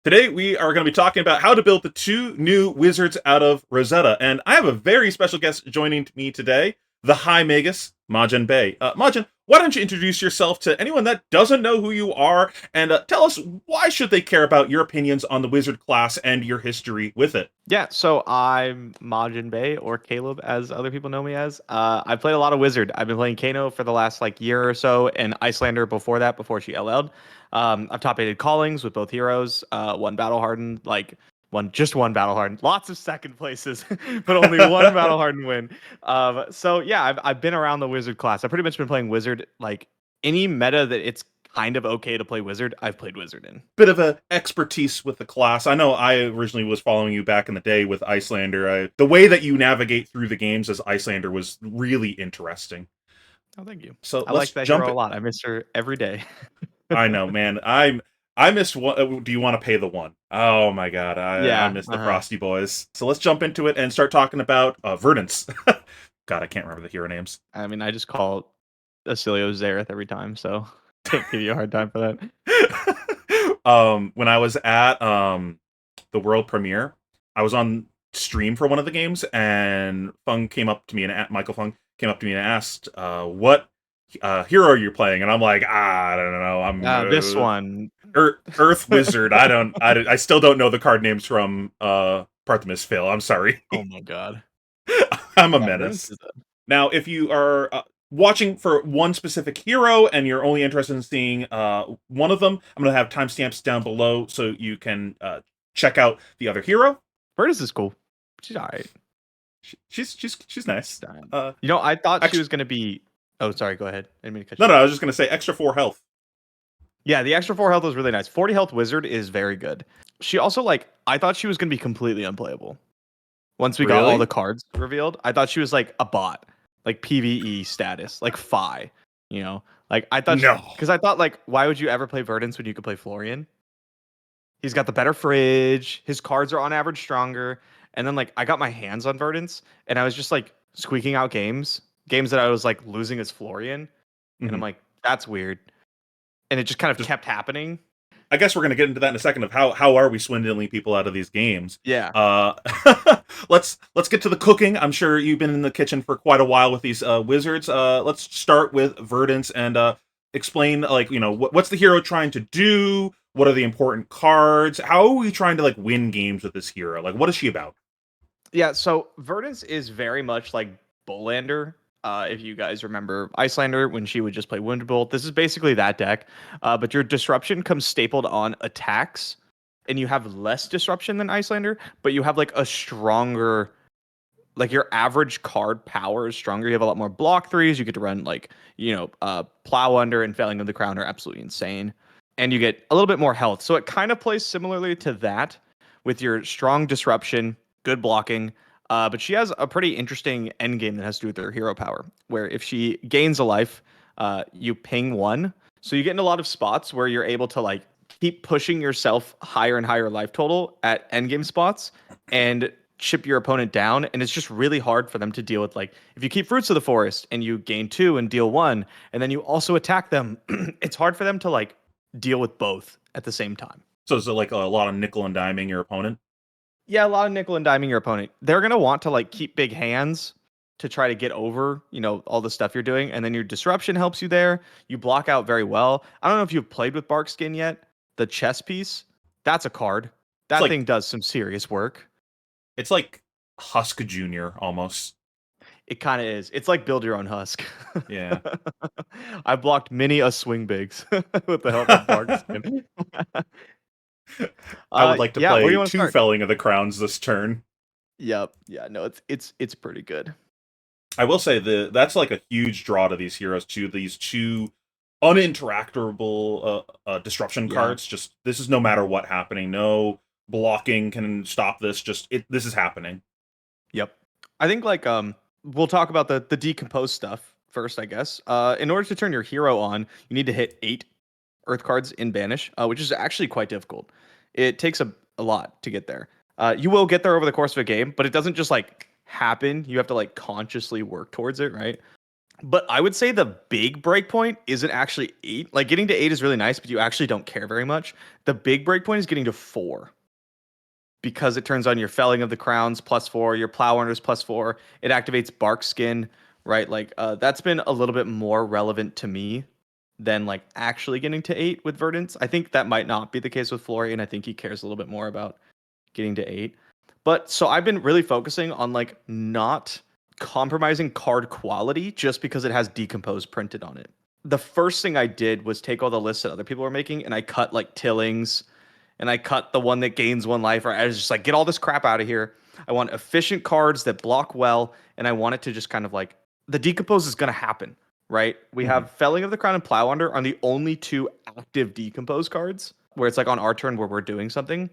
Today we are going to be talking about how to build the two new wizards out of Rosetta, and I have a very special guest joining me today, the High Magus, MajiinBae. Majin, why don't you introduce yourself to anyone that doesn't know who you are, and tell us why should they care about your opinions on the wizard class and your history with it? Yeah, so I'm MajiinBae, or Caleb, as other people know me as. I played a lot of Wizard. I've been playing Kano for the last year or so, and Icelander before that, before she LL'd. I've top aided Callings with both heroes. One battle hardened, one battle hardened. Lots of second places, but only one battle hardened win. So yeah, I've been around the Wizard class. I've pretty much been playing Wizard any meta that it's kind of okay to play Wizard. I've played Wizard in. Bit of a expertise with the class. I know I originally was following you back in the day with Icelander. The way that you navigate through the games as Icelander was really interesting. Oh, thank you. So I let's like that jump hero a it. lot. I miss her every day. I know, man. I missed one. Do you want to pay the one? Oh my god, I Yeah. miss the Uh-huh. Frosty Boys. So let's jump into it and start talking about Verdance. God, I can't remember the hero names. I mean, I just call Oscilio Zareth every time, so can't give you a hard time for that. When I was at the world premiere, I was on stream for one of the games, and Fung came up to me and Michael Fung came up to me and asked, "What hero you're playing?" And I'm like, I don't know. This one. Earth Wizard. I still don't know the card names from Parthimus Phil. I'm sorry. Oh my god. I'm a Yeah, Verdance menace. is a Now, if you are watching for one specific hero and you're only interested in seeing one of them, I'm going to have timestamps down below so you can check out the other hero. Verdance is cool. She's alright. She's nice. I thought she Extra, was gonna be. Oh, sorry. Go ahead. I didn't mean to cut no, you no, off. I was just going to say extra 4 health. Yeah, the extra 4 health was really nice. 40 health wizard is very good. She also I thought she was gonna be completely unplayable. Once we got all the Really? cards revealed, I thought she was like a bot, like PvE status, like Phi. I thought No. because I thought why would you ever play Verdance when you could play Florian? He's got the better fridge. His cards are on average stronger. And then I got my hands on Verdance, and I was just squeaking out games that I was losing as Florian, and I'm Mhm. like, that's weird. And it just kind of Just kept happening. I guess we're going to get into that in a second of how are we swindling people out of these games. Yeah. Uh, let's get to the cooking. I'm sure you've been in the kitchen for quite a while with these wizards. Let's start with Verdance and explain what's the hero trying to do. What are the important cards? How are we trying to win games with this hero? What is she about? Yeah, so Verdance is very much like Bolander. If you guys remember Icelander when she would just play Wounded Bolt, this is basically that deck. But your disruption comes stapled on attacks, and you have less disruption than Icelander, but you have a stronger, your average card power is stronger. You have a lot more block threes. You get to run Plow Under and Failing of the Crown are absolutely insane, and you get a little bit more health. So it kind of plays similarly to that with your strong disruption, good blocking. But she has a pretty interesting end game that has to do with her hero power, where if she gains a life, you ping one. So you get in a lot of spots where you're able to keep pushing yourself higher and higher life total at end game spots and chip your opponent down. And it's just really hard for them to deal with. If you keep Fruits of the Forest and you gain 2 and deal 1, and then you also attack them, it's hard for them to deal with both at the same time. So is it a lot of nickel and diming your opponent? Yeah, a lot of nickel and diming your opponent. They're gonna want to keep big hands to try to get over, all the stuff you're doing, and then your disruption helps you there. You block out very well. I don't know if you've played with Bark Skin yet. The chess piece, that's a card. It's That thing does some serious work. it's like Husk Junior almost. It kind of is. It's like build your own husk. Yeah. I blocked many a swing bigs with the help of Bark Skin. I would like to Yeah, where do play you want to two start? Felling of the Crowns this turn. Yep. Yeah, no, it's pretty good. I will say that's a huge draw to these heroes too. These two uninteractable disruption Yeah. cards. Just this is no matter what happening. No blocking can stop this. Just this is happening. Yep. I think we'll talk about the decompose stuff first, I guess. In order to turn your hero on, you need to hit 8 earth cards in banish, which is actually quite difficult. It takes a lot to get there. You will get there over the course of a game, but it doesn't just happen. You have to consciously work towards it, right? But I would say the big breakpoint isn't actually 8. Like getting to 8 is really nice, but you actually don't care very much. The big breakpoint is getting to 4 because it turns on your felling of the crowns +4, your plow hunters +4. It activates bark skin, right? Like that's been a little bit more relevant to me than like actually getting to 8 with Verdance. I think that might not be the case with Florian. I think he cares a little bit more about getting to 8. But so I've been really focusing on like not compromising card quality just because it has decompose printed on it. The first thing I did was take all the lists that other people were making and I cut like Tillings and I cut the one that gains 1 life. Or I was just like, get all this crap out of here. I want efficient cards that block well, and I want it to just kind of like the decompose is going to happen, right? We Mhm. have Felling of the Crown and Plow Under are the only two active decompose cards where it's like on our turn where we're doing something.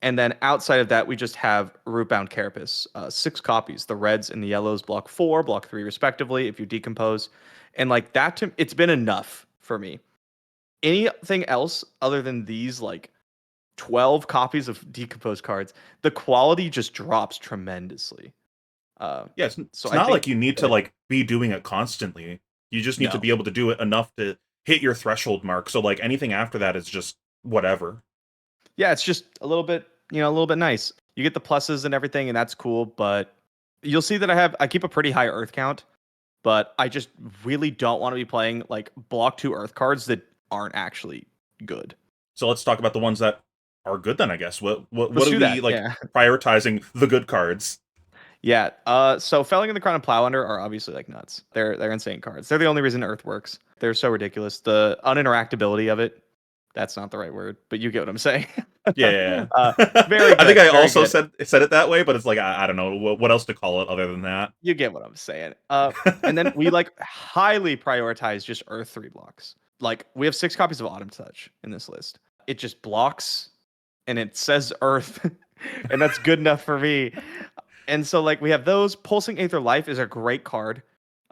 And then outside of that, we just have Rootbound Carapace, 6 copies. The reds and the yellows block 4, block 3 respectively if you decompose. And like that, it's been enough for me. Anything else other than these like 12 copies of decomposed cards, the quality just drops tremendously. Uh, Yeah, so it's I not like think you need to that like be doing it constantly. You just need to no, be able to do it enough to hit your threshold mark. So like anything after that is just whatever. yeah, it's just a little bit, a little bit nice. You get the pluses and everything, and that's cool. But you'll see that I keep a pretty high Earth count, but I just really don't want to be playing like block 2 Earth cards that aren't actually good. So let's talk about the ones that are good then, I guess. What Let's are do we that. like Yeah. prioritizing the good cards? Yeah. So Felling in the Crown and Plow Under are obviously like nuts. They're insane cards. They're the only reason Earth works. They're so ridiculous. The uninteractability of it, that's not the right word, but you get what I'm saying. Yeah. Very I think good. I Very also good. said it that way, but it's like I don't know what else to call it other than that. You get what I'm saying. And then we like highly prioritize just Earth 3 blocks. Like we have 6 copies of Autumn Touch in this list. It just blocks and it says Earth, and that's good enough for me. And so like we have those. Pulsing Aether Life is a great card.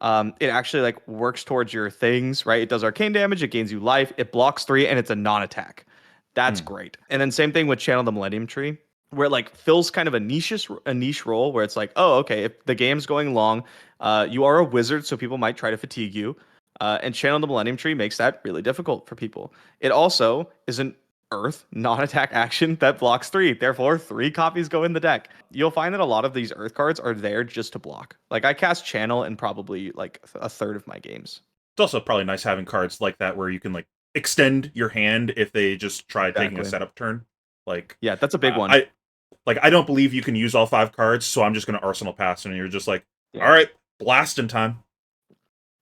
It actually like works towards your things, right? It does arcane damage, it gains you life, it blocks 3, and it's a non-attack. That's Hmm. great. And then same thing with Channel the Millennium Tree, where it like fills kind of a niche role where it's like, oh, okay, if the game's going long, you are a wizard, so people might try to fatigue you. And Channel the Millennium Tree makes that really difficult for people. It also is an Earth non-attack action that blocks 3. Therefore, 3 copies go in the deck. You'll find that a lot of these Earth cards are there just to block. Like I cast Channel in probably like a third of my games. It's also probably nice having cards like that where you can like extend your hand if they just try taking a Exactly. setup turn. Like Yeah, that's a big one. I I don't believe you can use all 5 cards, so I'm just gonna Arsenal pass, and you're just like, all Yeah. right, blasting time.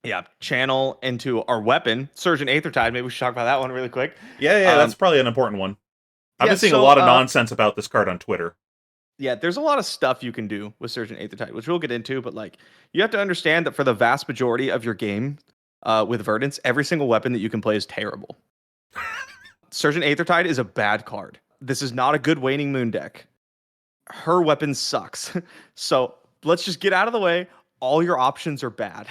Yeah, channel into our weapon, Surgeon Aethertide. Maybe we should talk about that one really quick. Yeah, that's Um, probably an important one. I've yeah, been seeing a so lot of nonsense about this card on Twitter. yeah, there's a lot of stuff you can do with Surgeon Aethertide, which we'll get into, but like you have to understand that for the vast majority of your game, with Verdance, every single weapon that you can play is terrible. Surgeon Aethertide is a bad card. This is not a good Waning Moon deck. Her weapon sucks. So let's just get out of the way. All your options are bad.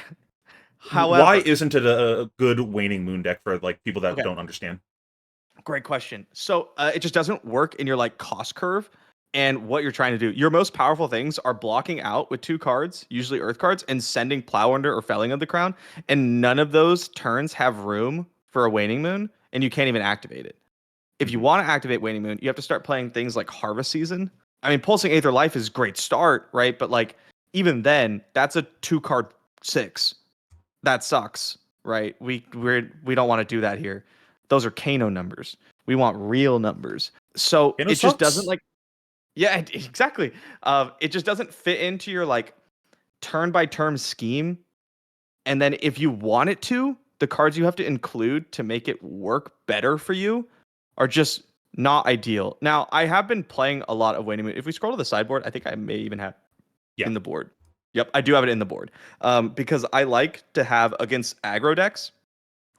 Why However, isn't it a good Waning Moon deck for like people that okay, don't understand? great question. So it just doesn't work in your like cost curve and what you're trying to do. Your most powerful things are blocking out with 2 cards, usually Earth cards, and sending Plow Under or Felling of the Crown. And none of those turns have room for a Waning Moon, and you can't even activate it. If you Mhm. want to activate Waning Moon, you have to start playing things like Harvest Season. I mean, Pulsing Aether Life is a great start, right? But like even then, that's a 2 card 6. That sucks, right? We don't want to do that here. Those are Kano numbers. We want real numbers. So It it just doesn't sucks. like yeah, exactly. It just doesn't fit into your like turn by turn scheme. And then if you want it to, the cards you have to include to make it work better for you are just not ideal. Now, I have been playing a lot of Waiting Moon. If we scroll to the sideboard, I think I may even have Yeah. in the board. Yep, I do have it in the board. Because I like to have against aggro decks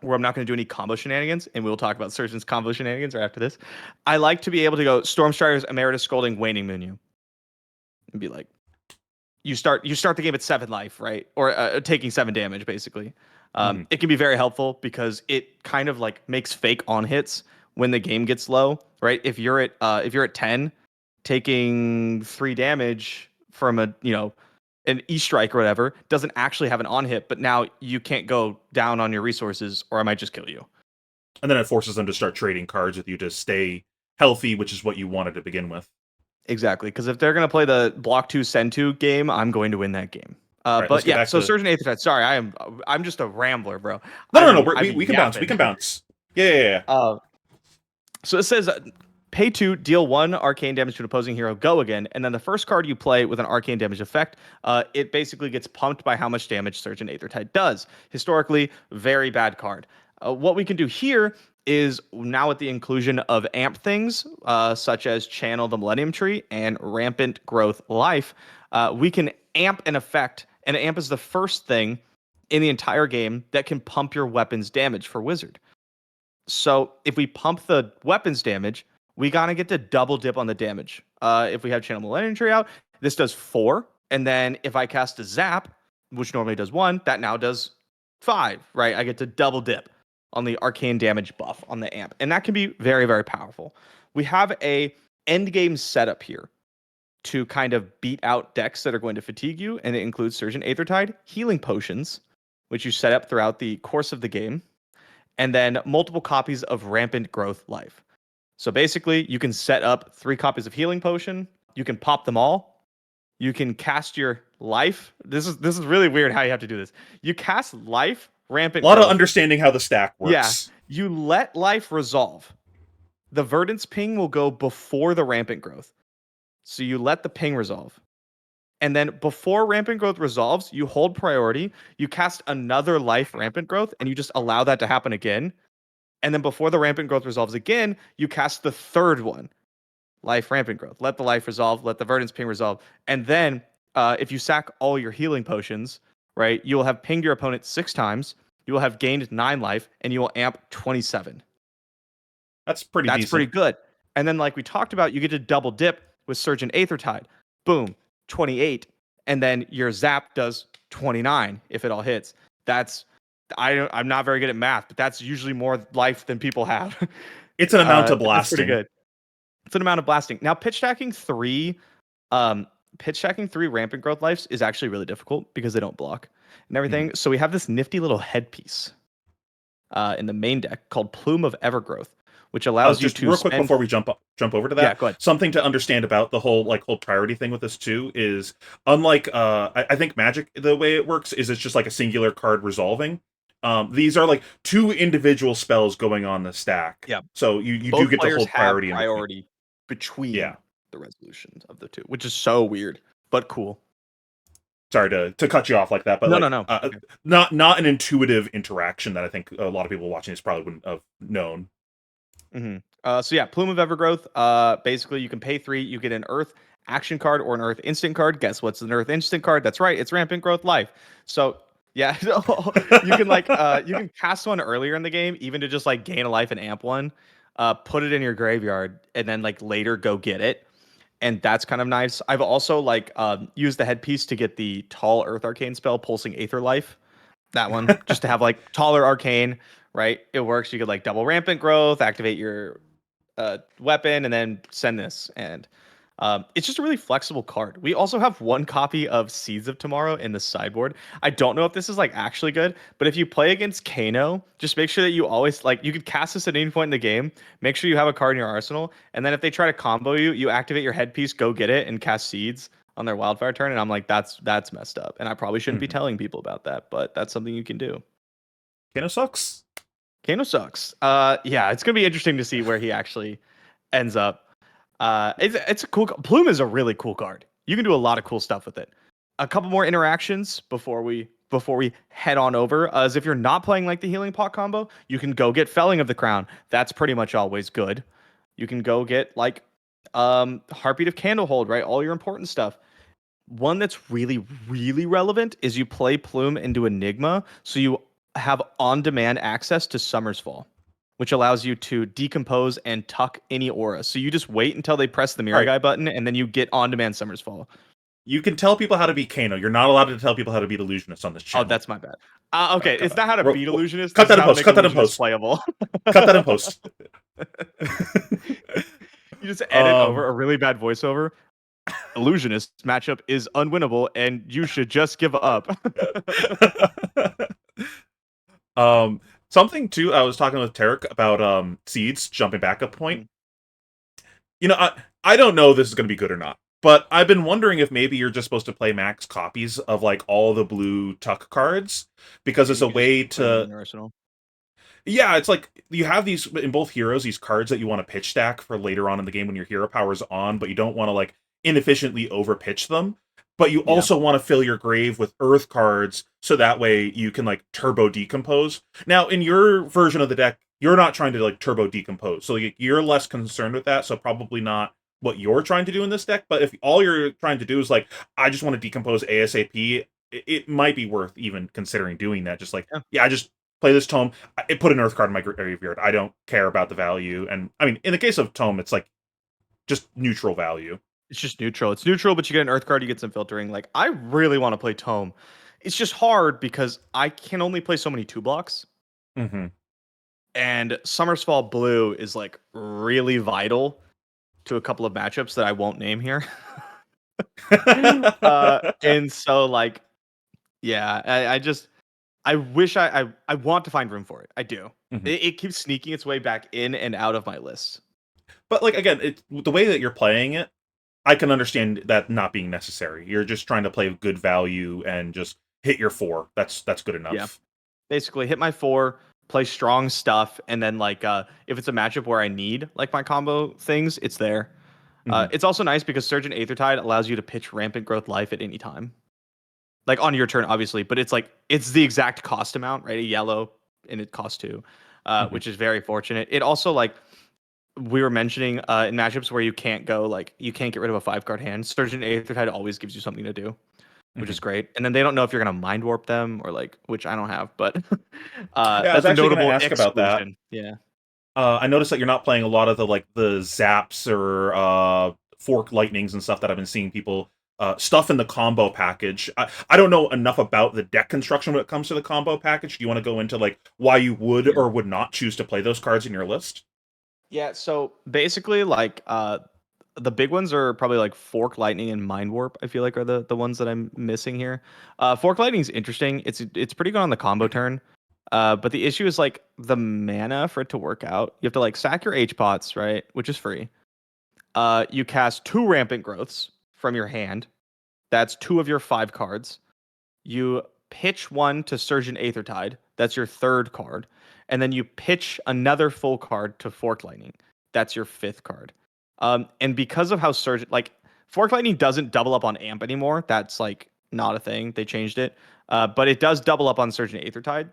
where I'm not going to do any combo shenanigans, and we'll talk about Surgeon's combo shenanigans right after this. I like to be able to go Stormstrider's Emeritus Scolding, Waning Moon you, and be like, you start the game at 7 life, right? Or taking 7 damage, basically. Mhm. It can be very helpful because it kind of like makes fake on hits when the game gets low, right? If you're at 10, taking 3 damage from a an E-strike or whatever doesn't actually have an on hit, but now you can't go down on your resources or I might just kill you. And then it forces them to start trading cards with you to stay healthy, which is what you wanted to begin with. Exactly, because if they're going to play the block 2 send 2 game, I'm going to win that game. All right, let's But get yeah, back so to Surgeon Aethertide. Sorry, I'm just a rambler, bro. no. I've We been can bounce. We yapping. can bounce. Yeah. So it says pay 2, deal 1 arcane damage to an opposing hero, go again, and then the first card you play with an arcane damage effect, it basically gets pumped by how much damage Surgeon Aethertide does. Historically, very bad card. What we can do here is now with the inclusion of amp things, such as Channel the Millennium Tree and Rampant Growth Life, we can amp an effect, and amp is the first thing in the entire game that can pump your weapon's damage for Wizard. So if we pump the weapons damage, we gotta get to double dip on the damage. If we have Channel Millennium Tree out, this does 4, and then if I cast a Zap, which normally does 1, that now does 5, right? I get to double dip on the arcane damage buff on the amp, and that can be very, very powerful. We have a end game setup here to kind of beat out decks that are going to fatigue you, and it includes Surgeon Aethertide, healing potions, which you set up throughout the course of the game, and then multiple copies of Rampant Growth Life. So basically, you can set up 3 copies of healing potion. You can pop them all. You can cast your life. This is really weird how you have to do this. You cast life, Rampant A lot Growth. of understanding how the stack works. Yeah. You let life resolve. The Verdance ping will go before the Rampant Growth. So you let the ping resolve. And then before Rampant Growth resolves, you hold priority, you cast another life Rampant Growth, and you just allow that to happen again. And then before the Rampant Growth resolves again, you cast the third one, life Rampant Growth. Let the life resolve, let the Verdance ping resolve. And then if you sack all your healing potions, right, you will have pinged your opponent 6 times, you will have gained 9 life, and you will amp 27. That's pretty decent. Pretty good. And then like we talked about, you get to double dip with Surgeon Aethertide. Boom. 28, and then your zap does 29 if it all hits. I'm not very good at math, but that's usually more life than people have. It's an amount of blasting. That's pretty good. It's an amount of blasting. Now, pitch stacking 3 Rampant Growth lives is actually really difficult because they don't block and everything. So we have this nifty little headpiece in the main deck called Plume of Evergrowth, which allows you to real quick before we jump over to that. Yeah, go ahead. Something to understand about the whole hold priority thing with this too is unlike I think Magic, the way it works is it's just like a singular card resolving. These are like 2 individual spells going on the stack. Yeah. So you do get to hold priority between the resolutions of the 2, which is so weird but cool. Sorry to cut you off like that, but no. Okay. Not an intuitive interaction that I think a lot of people watching this probably wouldn't have known. Mm-hmm. So yeah, Plume of Evergrowth. Basically, you can pay 3, you get an Earth action card or an Earth instant card. Guess what's an Earth instant card? That's right, it's Rampant Growth Life. So yeah, you can you can cast one earlier in the game, even to just like gain a life and amp one. Put it in your graveyard, and then like later go get it, and that's kind of nice. I've also used the headpiece to get the tall Earth Arcane spell, Pulsing Aether Life. That one, just to have like taller arcane, right? It works. You could like double Rampant Growth, activate your weapon, and then send this. And it's just a really flexible card. We also have 1 copy of Seeds of Tomorrow in the sideboard. I don't know if this is like actually good, but if you play against Kano, just make sure that you always you could cast this at any point in the game. Make sure you have a card in your arsenal, and then if they try to combo you, you activate your headpiece, go get it, and cast Seeds on their wildfire turn. And I'm like, that's messed up, and I probably shouldn't be telling people about that, but that's something you can do. Kano sucks. Yeah, it's gonna be interesting to see where he actually ends up. It's a cool. Plume is a really cool card. You can do a lot of cool stuff with it. A couple more interactions before we head on over. As if you're not playing like the Healing Pot combo, you can go get Felling of the Crown. That's pretty much always good. You can go get Heartbeat of Candlehold, right? All your important stuff. One that's really, really relevant is you play Plume into Enigma, so you have on-demand access to Summer's Fall, which allows you to decompose and tuck any aura. So you just wait until they press the Mirror Guy button, and then you get on-demand Summer's Fall. You can tell people how to beat Kano. You're not allowed to tell people how to beat Illusionist on this channel. Oh, that's my bad. Okay, it's not how to beat Illusionist. Cut that in post. Cut that in post. Playable. Cut that in post. You just edit over a really bad voiceover. illusionist matchup is unwinnable and you should just give up. um, something too. I was talking with Tarek about seeds. Jumping back a point. Mm, I don't know if this is going to be good or not, but I've been wondering if maybe you're just supposed to play max copies of like all the blue tuck cards because and it's you a could just way put them in to. your arsenal. Yeah, it's like you have these in both heroes, these cards that you want to pitch stack for later on in the game when your hero power's on, but you don't want to like inefficiently over pitch them. But you Yeah. also want to fill your grave with earth cards so that way you can like turbo decompose. Now, in your version of the deck, you're not trying to like turbo decompose. So you're less concerned with that, so probably not what you're trying to do in this deck. But if all you're trying to do is like, I just want to decompose ASAP, it might be worth even considering doing that. Just like, Yeah. yeah, I just play this tome. I put an earth card in my graveyard. I don't care about the value. And I mean, in the case of tome, it's like just neutral value. It's just neutral. It's neutral, but you get an earth card, you get some filtering. Like, I really want to play Tome. It's just hard because I can only play so many 2 blocks. Mm-hmm. And Summersfall Blue is like really vital to a couple of matchups that I won't name here. And so like, yeah, I wish I want to find room for it. I do. Mhm. It keeps sneaking its way back in and out of my list. But like again, the way that you're playing it, I can understand that not being necessary. You're just trying to play good value and just hit your four. That's good Yeah. enough. Basically hit my 4, play strong stuff, and then like if it's a matchup where I need like my combo things, it's there. Hmm. It's also nice because Surge and Aethertide allows you to pitch Rampant Growth Life at any time. Like on your turn, obviously, but it's like it's the exact cost amount, right? A yellow and it costs 2, Hmm. which is very fortunate. It also like we were mentioning in matchups where you can't go like you can't get rid of a 5 card hand. Surge and Aethertide always gives you something to do, which Hmm. is great. And then they don't know if you're gonna mind warp them or like, which I don't have, but Yeah, I was that's a actually going to notable ask about that. exclusion. Yeah. I noticed that you're not playing a lot of the like the zaps or fork lightnings and stuff that I've been seeing people stuff in the combo package. I don't know enough about the deck construction when it comes to the combo package. Do you want to go into like why you would Yeah. or would not choose to play those cards in your list? Yeah. So basically, like the big ones are probably like Fork Lightning and Mind Warp. I feel like are the ones that I'm missing here. Fork Lightning is interesting. It's pretty good on the combo turn. But the issue is like the mana for it to work out. You have to like sack your H pots, right? Which is free. You cast 2 Rampant Growths from your hand. That's 2 of your 5 cards. You pitch 1 to Surgeon Aethertide. That's your 3rd card. And then you pitch another full card to Fork Lightning. That's your 5th card. And because of how Surgeon, like, Fork Lightning doesn't double up on Amp anymore. That's, like, not a thing. They changed it. But it does double up on Surgeon Aethertide.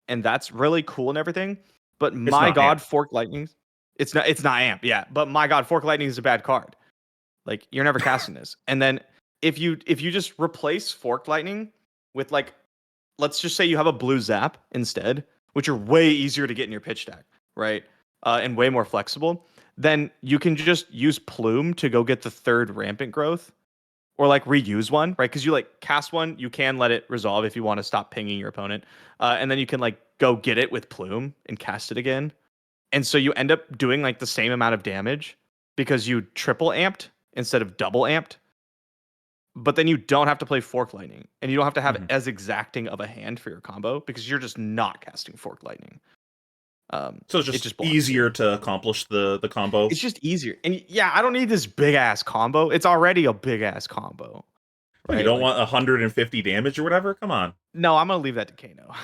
And that's really cool and everything. But It's my not god, amp. Fork Lightning. It's not Amp, yeah. But my god, Fork Lightning is a bad card. Like you're never casting this. And then if you just replace Forked Lightning with like let's just say you have a blue zap instead, which are way easier to get in your pitch deck, right? And way more flexible, then you can just use Plume to go get the 3rd Rampant Growth or like reuse one, right? Because you like cast one, you can let it resolve if you want to stop pinging your opponent. And then you can like go get it with Plume and cast it again. And so you end up doing like the same amount of damage because you triple amped instead of double amped. But then you don't have to play Fork Lightning, and you don't have to have Mhm. as exacting of a hand for your combo because you're just not casting Fork Lightning. So it's It just just blocks you. easier to accomplish the combo. It's just easier, and yeah, I don't need this big ass combo. It's already a big ass combo, Well, you right? don't Like, want 150 damage or whatever. Come on. no, I'm gonna leave that to Kano.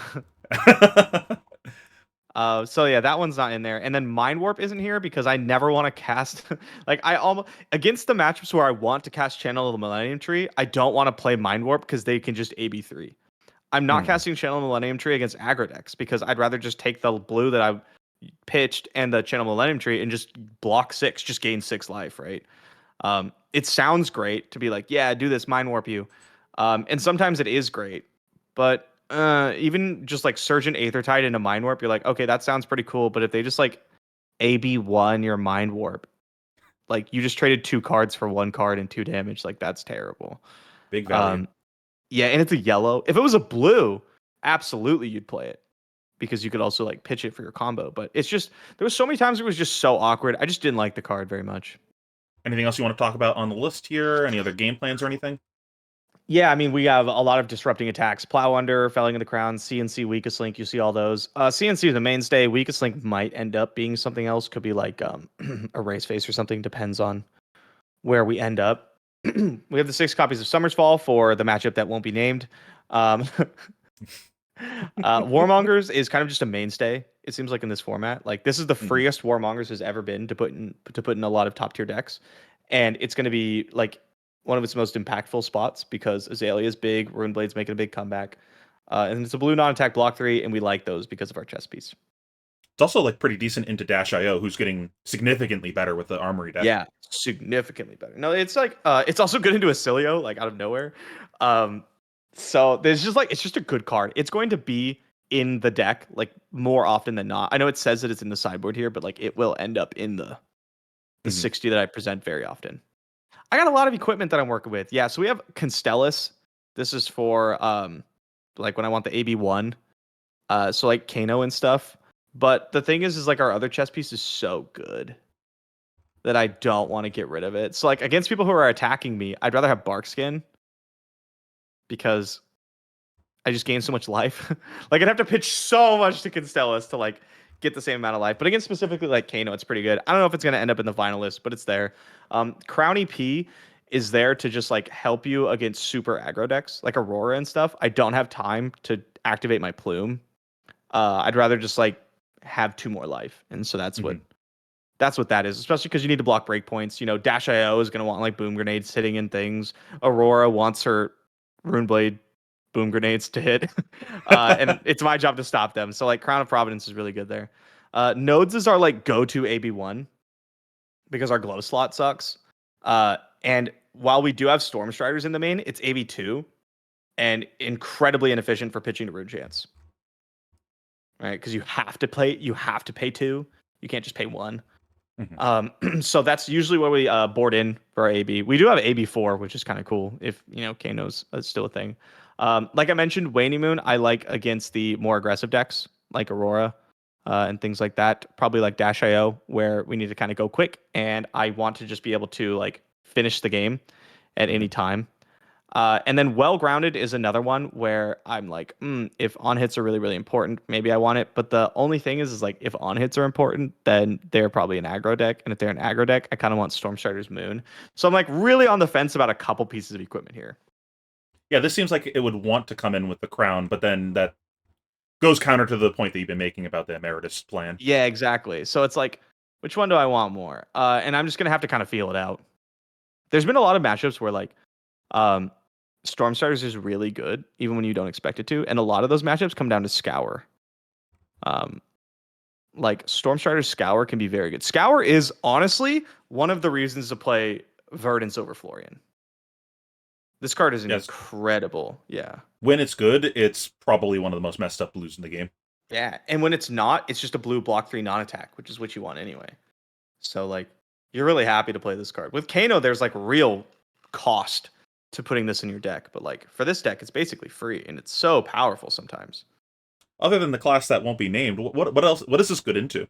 So yeah, that one's not in there. And then Mind Warp isn't here because I never want to cast like I almost against the matchups where I want to cast Channel of the Millennium Tree, I don't want to play Mind Warp because they can just AB3. I'm not Hmm. casting Channel Millennium Tree against aggro decks because I'd rather just take the blue that I pitched and the Channel Millennium Tree and just block 6, just gain 6 life, right? It sounds great to be like, yeah, do this, Mind Warp you. And sometimes it is great, but even just like Surgeon Aethertide into Mind Warp, you're like, okay, that sounds pretty cool. But if they just like AB1 your Mind Warp, like you just traded 2 cards for 1 card and 2 damage, like that's terrible. Big value. Um, yeah, and it's a yellow. If it was a blue, absolutely you'd play it because you could also like pitch it for your combo. But it's just there was so many times it was just so awkward. I just didn't like the card very much. Anything else you want to talk about on the list here? Any other game plans or anything? Yeah, I mean, we have a lot of disrupting attacks. Plow Under, Felling of the Crown, CNC, Weakest Link. You see all those. CNC is the mainstay. Weakest Link might end up being something else. Could be like a Race Face or something. Depends on where we end up. We have the 6 copies of Summer's Fall for the matchup that won't be named. Um, Warmongers is kind of just a mainstay. It seems like in this format, like this is the Mhm. freest Warmongers has ever been to put in a lot of top tier decks, and it's going to be like one of its most impactful spots because Azalea is big, Runeblade's making a big comeback, and it's a blue non-attack block 3, and we like those because of our chess piece. It's also like pretty decent into Dash IO, who's getting significantly better with the Armory deck. Yeah, significantly better. No, it's like it's also good into Oscilio, like out of nowhere. Um, so there's just like it's just a good card. It's going to be in the deck like more often than not. I know it says that it's in the sideboard here, but like it will end up in the Mhm. 60 that I present very often. I got a lot of equipment that I'm working with. Yeah, so we have Constellus. This is for like when I want the AB1. So like Kano and stuff. But the thing is like our other chess piece is so good that I don't want to get rid of it. So like against people who are attacking me, I'd rather have Barkskin because I just gain so much life. Like I'd have to pitch so much to Constellus to like get the same amount of life. But against specifically like Kano, it's pretty good. I don't know if it's gonna end up in the final list, but it's there. Crown EP is there to just like help you against super aggro decks like Aurora and stuff. I don't have time to activate my plume. I'd rather just like have 2 more life. And so Mhm. that's what that is, especially because you need to block breakpoints. You know, Dash IO is going to want like boom grenades hitting in things. Aurora wants her Runeblade boom grenades to hit. And it's my job to stop them. So, like, Crown of Providence is really good there. Nodes is our like go to AB1 because our glow slot sucks. And while we do have Storm Striders in the main, it's AB2 and incredibly inefficient for pitching to Rune Chance. Right? Because you have to pay 2. You can't just pay 1. Mhm. So that's usually where we board in for our AB. We do have AB4, which is kind of cool if Kano's still a thing. Like I mentioned, Waning Moon I like against the more aggressive decks like Aurora and things like that. Probably like Dash IO where we need to kind of go quick, and I want to just be able to like finish the game at any Mhm. time. And then Well Grounded is another one where I'm like, if on hits are really, really important, maybe I want it. But the only thing is like if on hits are important, then they're probably an aggro deck. And if they're an aggro deck, I kind of want Stormstrider's Moon. So I'm like really on the fence about a couple pieces of equipment here. Yeah, this seems like it would want to come in with the crown, but then that goes counter to the point that you've been making about the Emeritus plan. Yeah, exactly. So it's like, which one do I want more? And I'm just gonna have to kind of feel it out. There's been a lot of matchups where like um Stormstriders is really good, even when you don't expect it to. And a lot of those matchups come down to Scour. Um, like Stormstrider Scour can be very good. Scour is honestly one of the reasons to play Verdance over Florian. This card is Yes, incredible. Yeah. when it's good, it's probably one of the most messed up blues in the game. Yeah. And when it's not, it's just a blue block 3 non-attack, which is what you want anyway. So like you're really happy to play this card. With Kano, there's like real cost to putting this in your deck. But like for this deck, it's basically free and it's so powerful sometimes. Other than the class that won't be named, what else? What is this good into?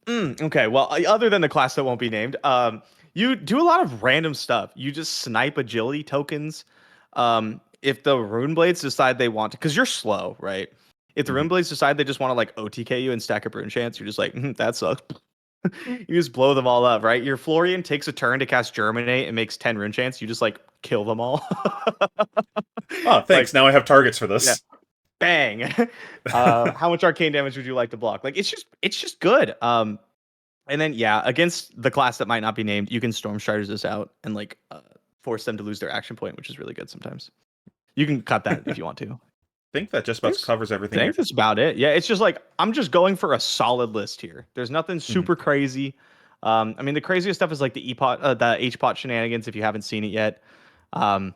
Okay, well, other than the class that won't be named, you do a lot of random stuff. You just snipe agility tokens. If the Rune Blades decide they want to, because you're slow, right? If the Rune Mhm. Blades decide they just want to like OTK you and stack up Rune Chance, you're just like, that sucks. You just blow them all up, right? Your Florian takes a turn to cast Germinate and makes 10 Rune Chance. You just like kill them all. Oh, thanks. Like, Now I have targets for yeah, this. bang. How much arcane damage would you like to block? Like, it's just good. And then yeah, against the class that might not be named, you can Storm Striders this out and like force them to lose their action point, which is really good sometimes. You can cut that if you want to. Think that just about Thanks. covers everything Thanks. here. That's about it. Yeah, it's just like I'm just going for a solid list here. There's nothing Mhm. super crazy. I mean, the craziest stuff is like the H pot shenanigans if you haven't seen it yet. Um,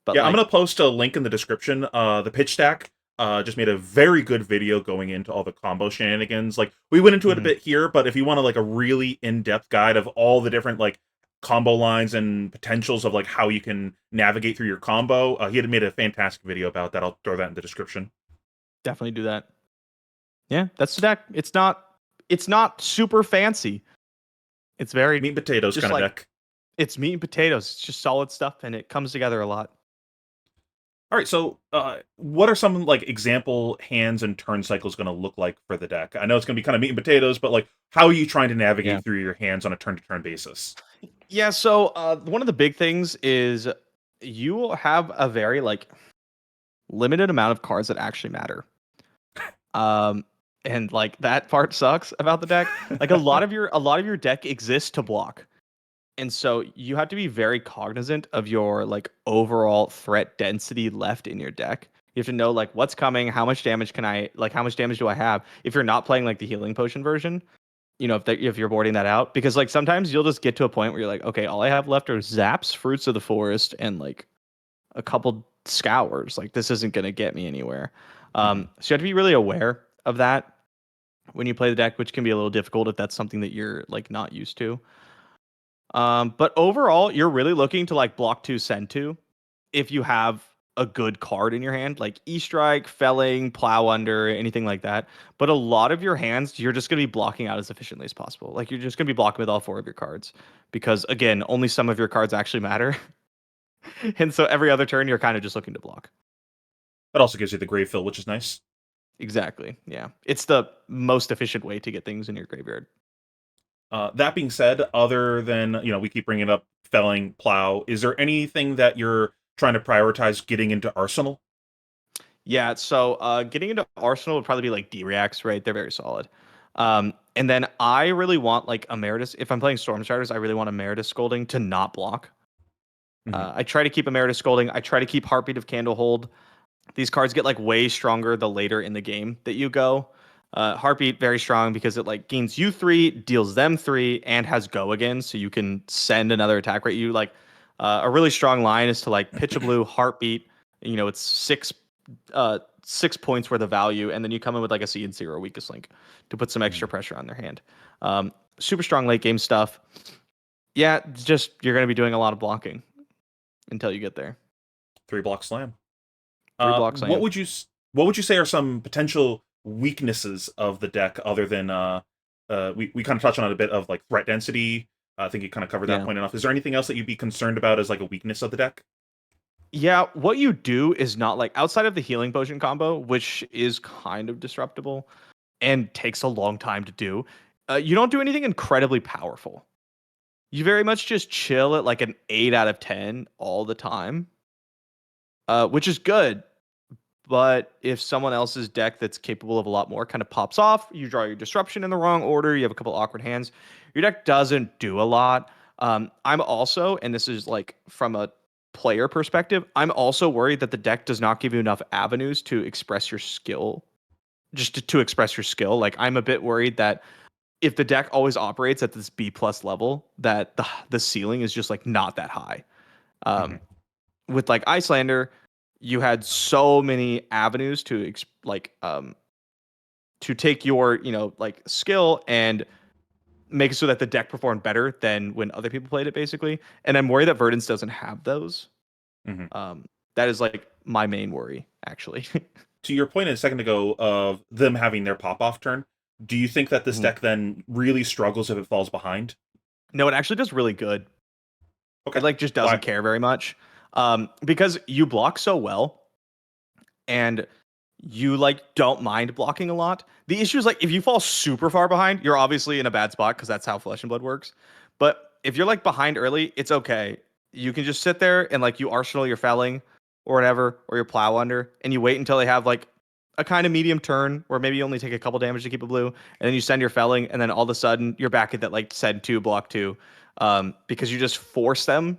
but Yeah, I'm like, gonna post a link in the description. The pitch stack just made a very good video going into all the combo shenanigans. Like we went into it a mhm. bit here, but if you want like a really in-depth guide of all the different like combo lines and potentials of like how you can navigate through your combo, he had made a fantastic video about that. I'll throw that in the description. Definitely do that. Yeah, that's the deck. It's not super fancy. It's very Meat and potatoes just kind of like deck. it's meat and potatoes. It's just solid stuff, and it comes together a lot. All right, so what are some like example hands and turn cycles going to look like for the deck? I know it's going to be kind of meat and potatoes, but like, how are you trying to Yeah. navigate through your hands on a turn-to-turn basis? Yeah. So one of the big things is you will have a very like limited amount of cards that actually matter. Um, and like that part sucks about the deck. Like a lot of your deck exists to block. And so you have to be very cognizant of your like overall threat density left in your deck. You have to know like what's coming, how much damage do I have if you're not playing like the healing potion version, if you're boarding that out, because like sometimes you'll just get to a point where you're like, okay, all I have left are zaps, fruits of the forest, and like a couple scours. Like this isn't going to get me anywhere. Mhm. So you have to be really aware of that when you play the deck, which can be a little difficult if that's something that you're like not used to. But overall, you're really looking to like block two, send two if you have a good card in your hand, like E Strike, Felling, Plow Under, anything like that. But a lot of your hands, you're just going to be blocking out as efficiently as possible. Like you're just going to be blocking with all four of your cards because, again, only some of your cards actually matter. And so every other turn, you're kind of just looking to block. That also gives you the grave fill, which is nice. Exactly. Yeah. It's the most efficient way to get things in your graveyard. That being said, other than we keep bringing up felling, plow. Is there anything that you're trying to prioritize getting into arsenal? Yeah, so getting into Arsenal would probably be like D-Reacts, right? They're very solid. And then I really want like Emeritus. If I'm playing Storm Starters, I really want Emeritus Scolding to not block. Hmm. I try to keep Emeritus Scolding. I try to keep Heartbeat of Candlehold. These cards get like way stronger the later in the game that you go. Heartbeat very strong because it like gains you 3, deals them 3, and has go again, so you can send another attack. Right, you like a really strong line is to like pitch a blue Heartbeat. It's 6 points worth of value, and then you come in with like a CNC or a weakest link to put some extra pressure on their hand. Super strong late game stuff. Yeah, just you're going to be doing a lot of blocking until you get there. 3 block slam. Three Uh, blocks, I what am. would you what would you say are some potential weaknesses of the deck other than we kind of touched on it a bit of like threat density. I think you kind of covered that Yeah. point enough. Is there anything else that you'd be concerned about as like a weakness of the deck? Yeah, what you do is not like outside of the healing potion combo, which is kind of disruptible and takes a long time to do. You don't do anything incredibly powerful. You very much just chill at like an 8 out of 10 all the time, which is good. But if someone else's deck that's capable of a lot more kind of pops off, you draw your disruption in the wrong order, you have a couple awkward hands, your deck doesn't do a lot. I'm also, and this is like from a player perspective, I'm also worried that the deck does not give you enough avenues to express your skill, just to express your skill. Like I'm a bit worried that if the deck always operates at this B plus level, that the ceiling is just like not that high. Um, Hmm. with like Icelander, you had so many avenues to to take your like skill and make it so that the deck performed better than when other people played it, basically. And I'm worried that Verdance doesn't have those. Hmm. Um, that is like my main worry, actually. To your point a second ago of them having their pop off turn, do you think that this Mhm. deck then really struggles if it falls behind? No, it actually does really good. It Okay, like just doesn't why? care very much, because you block so well and you like don't mind blocking a lot. The issue is like if you fall super far behind, you're obviously in a bad spot because that's how Flesh and Blood works. But if you're like behind early, it's okay. You can just sit there and like you arsenal your felling or whatever, or your plow under, and you wait until they have like a kind of medium turn where maybe you only take a couple damage to keep a blue, and then you send your felling, and then all of a sudden you're back at that like send two, block two, because you just force them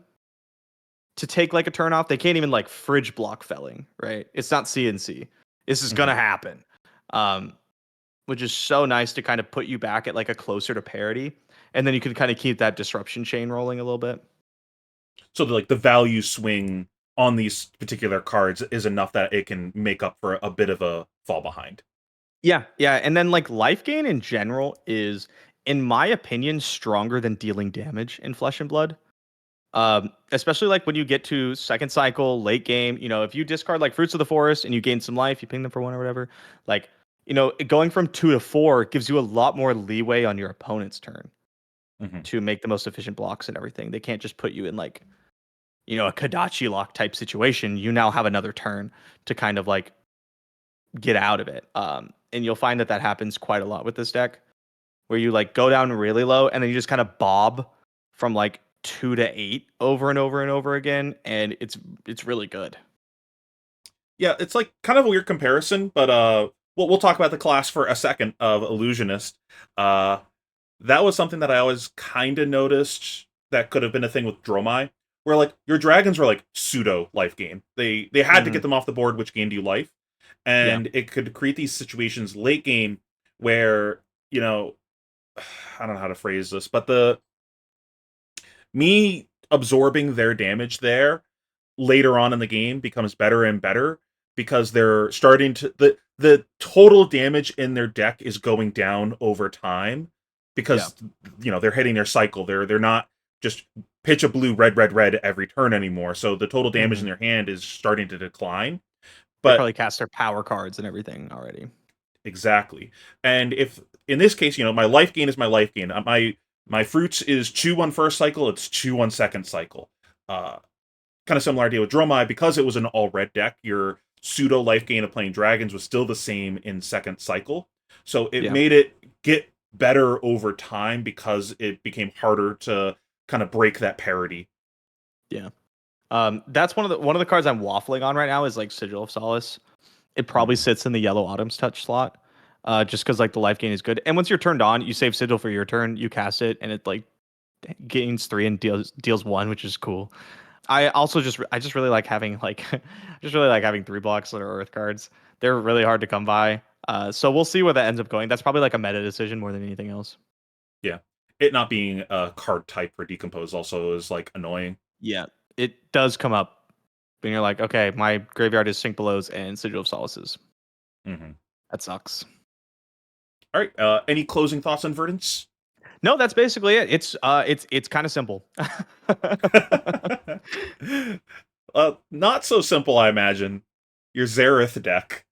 to take like a turn off. They can't even like fridge block felling, right? It's not CNC. This is Hmm. gonna happen. Um, which is so nice to kind of put you back at like a closer to parity. And then you can kind of keep that disruption chain rolling a little bit. So the value swing on these particular cards is enough that it can make up for a bit of a fall behind. Yeah, yeah. And then like life gain in general is, in my opinion, stronger than dealing damage in Flesh and Blood. Especially like when you get to second cycle, late game, if you discard like Fruits of the Forest and you gain some life, you ping them for one or whatever, like, going from 2 to 4 gives you a lot more leeway on your opponent's turn. Hmm. to make the most efficient blocks and everything. They can't just put you in like, a Kadachi lock type situation. You now have another turn to kind of like get out of it. And you'll find that that happens quite a lot with this deck, where you like go down really low and then you just kind of bob from like 2 to 8 over and over and over again, and it's really good. Yeah, it's like kind of a weird comparison, but we'll talk about the class for a second of illusionist. Uh, that was something that I always kind of noticed that could have been a thing with Dromai, where like your dragons were like pseudo life gain. They had to Hmm. get them off the board, which gained you life, Yeah. and it could create these situations late game where you know I don't know how to phrase this, but the me absorbing their damage there later on in the game becomes better and better because they're starting to the total damage in their deck is going down over time Yeah. because they're hitting their cycle. They're not just pitch a blue red every turn anymore. So the total damage Hmm. in their hand is starting to decline. They But probably cast their power cards and everything already. exactly. And if in this case, my life gain is my life gain. My fruits is chew on first cycle, it's chew on second cycle. Uh Kind of similar idea with Dromai, because it was an all red deck, your pseudo life gain of playing dragons was still the same in second cycle. So it Yeah. made it get better over time because it became harder to kind of break that parity. Yeah. That's one of the cards I'm waffling on right now is like Sigil of Solace. It probably Mhm. sits in the Yellow Autumn's Touch slot. Just because like the life gain is good. And once you're turned on, you save Sigil for your turn, you cast it, and it like gains 3 and deals 1, which is cool. I just really like having like I just really like having 3 blocks that are Earth cards. They're really hard to come by. So we'll see where that ends up going. That's probably like a meta decision more than anything else. Yeah. It not being a card type for decompose also is like annoying. Yeah, it does come up when you're like, okay, my graveyard is Sink Belows and Sigil of Solaces. Hmm. That sucks. All right. Any closing thoughts on Verdance? No, that's basically it. It's kind of simple. Not so simple, I imagine. Your Zareth deck.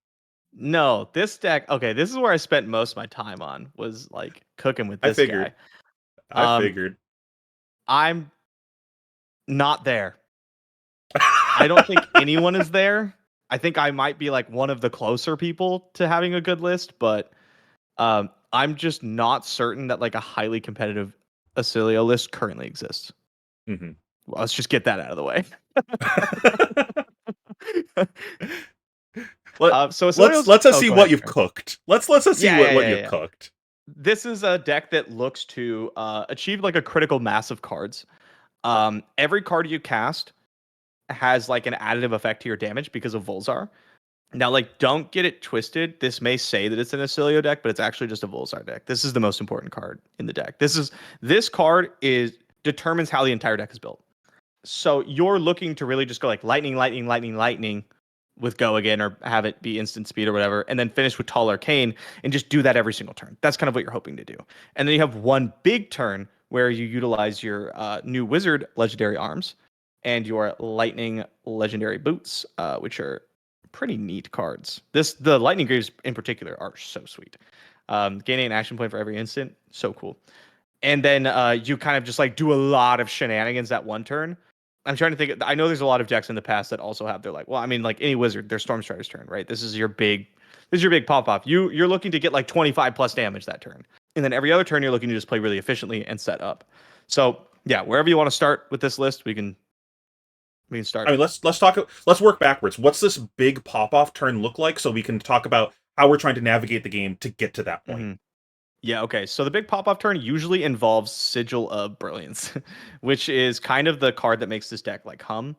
No, this deck. Okay, this is where I spent most of my time on was like cooking with I this figured. guy. I Um, figured. I'm not there. I don't think anyone is there. I think I might be like one of the closer people to having a good list, but I'm just not certain that like a highly competitive Oscilio list currently exists. Hmm. Well, let's just get that out of the way. Let So let's Oscilio's. let's us Oh, see go what ahead. you've cooked. Let's us see Yeah, what yeah, what yeah, you've yeah. cooked. This is a deck that looks to achieve like a critical mass of cards. Every card you cast has like an additive effect to your damage because of Volzar. Now, like, don't get it twisted. This may say that it's an Oscilio deck, but it's actually just a Volzar deck. This is the most important card in the deck. This card is determines how the entire deck is built. So you're looking to really just go like lightning, lightning, lightning, lightning with go again, or have it be instant speed or whatever, and then finish with Tall Arcane and just do that every single turn. That's kind of what you're hoping to do. And then you have one big turn where you utilize your new Wizard legendary arms and your Lightning legendary boots, which are pretty neat cards. The Lightning Greaves in particular are so sweet. Gaining an action point for every instant, so cool. And then you kind of just like do a lot of shenanigans that one turn. I'm trying to think. I know there's a lot of decks in the past that also have their like. Well, I mean, like any wizard, their Storm Strider's turn, right? This is your big pop off. You're looking to get like 25 plus damage that turn, and then every other turn you're looking to just play really efficiently and set up. So yeah, wherever you want to start with this list, we can I start. mean, let's work backwards. What's this big pop off turn look like so we can talk about how we're trying to navigate the game to get to that point. Hmm. Yeah, okay. So the big pop-off turn usually involves Sigil of Brilliance, which is kind of the card that makes this deck like hum.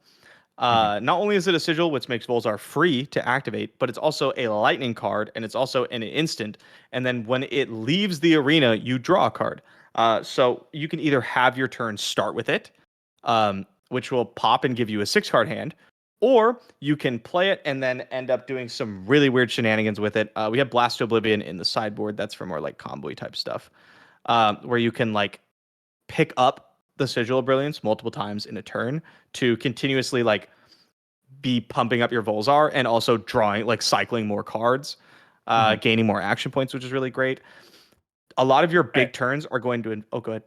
Hmm. Not only is it a sigil, which makes Volzar free to activate, but it's also a lightning card, and it's also an instant. And then when it leaves the arena, you draw a card. So you can either have your turn start with it, which will pop and give you a 6 card hand, or you can play it and then end up doing some really weird shenanigans with it. We have Blast to Oblivion in the sideboard. That's for more like combo type stuff, where you can like pick up the Sigil of Brilliance multiple times in a turn to continuously like be pumping up your Volzar and also drawing like cycling more cards, Hmm. gaining more action points, which is really great. A lot of your I, big turns are going to. Oh, good.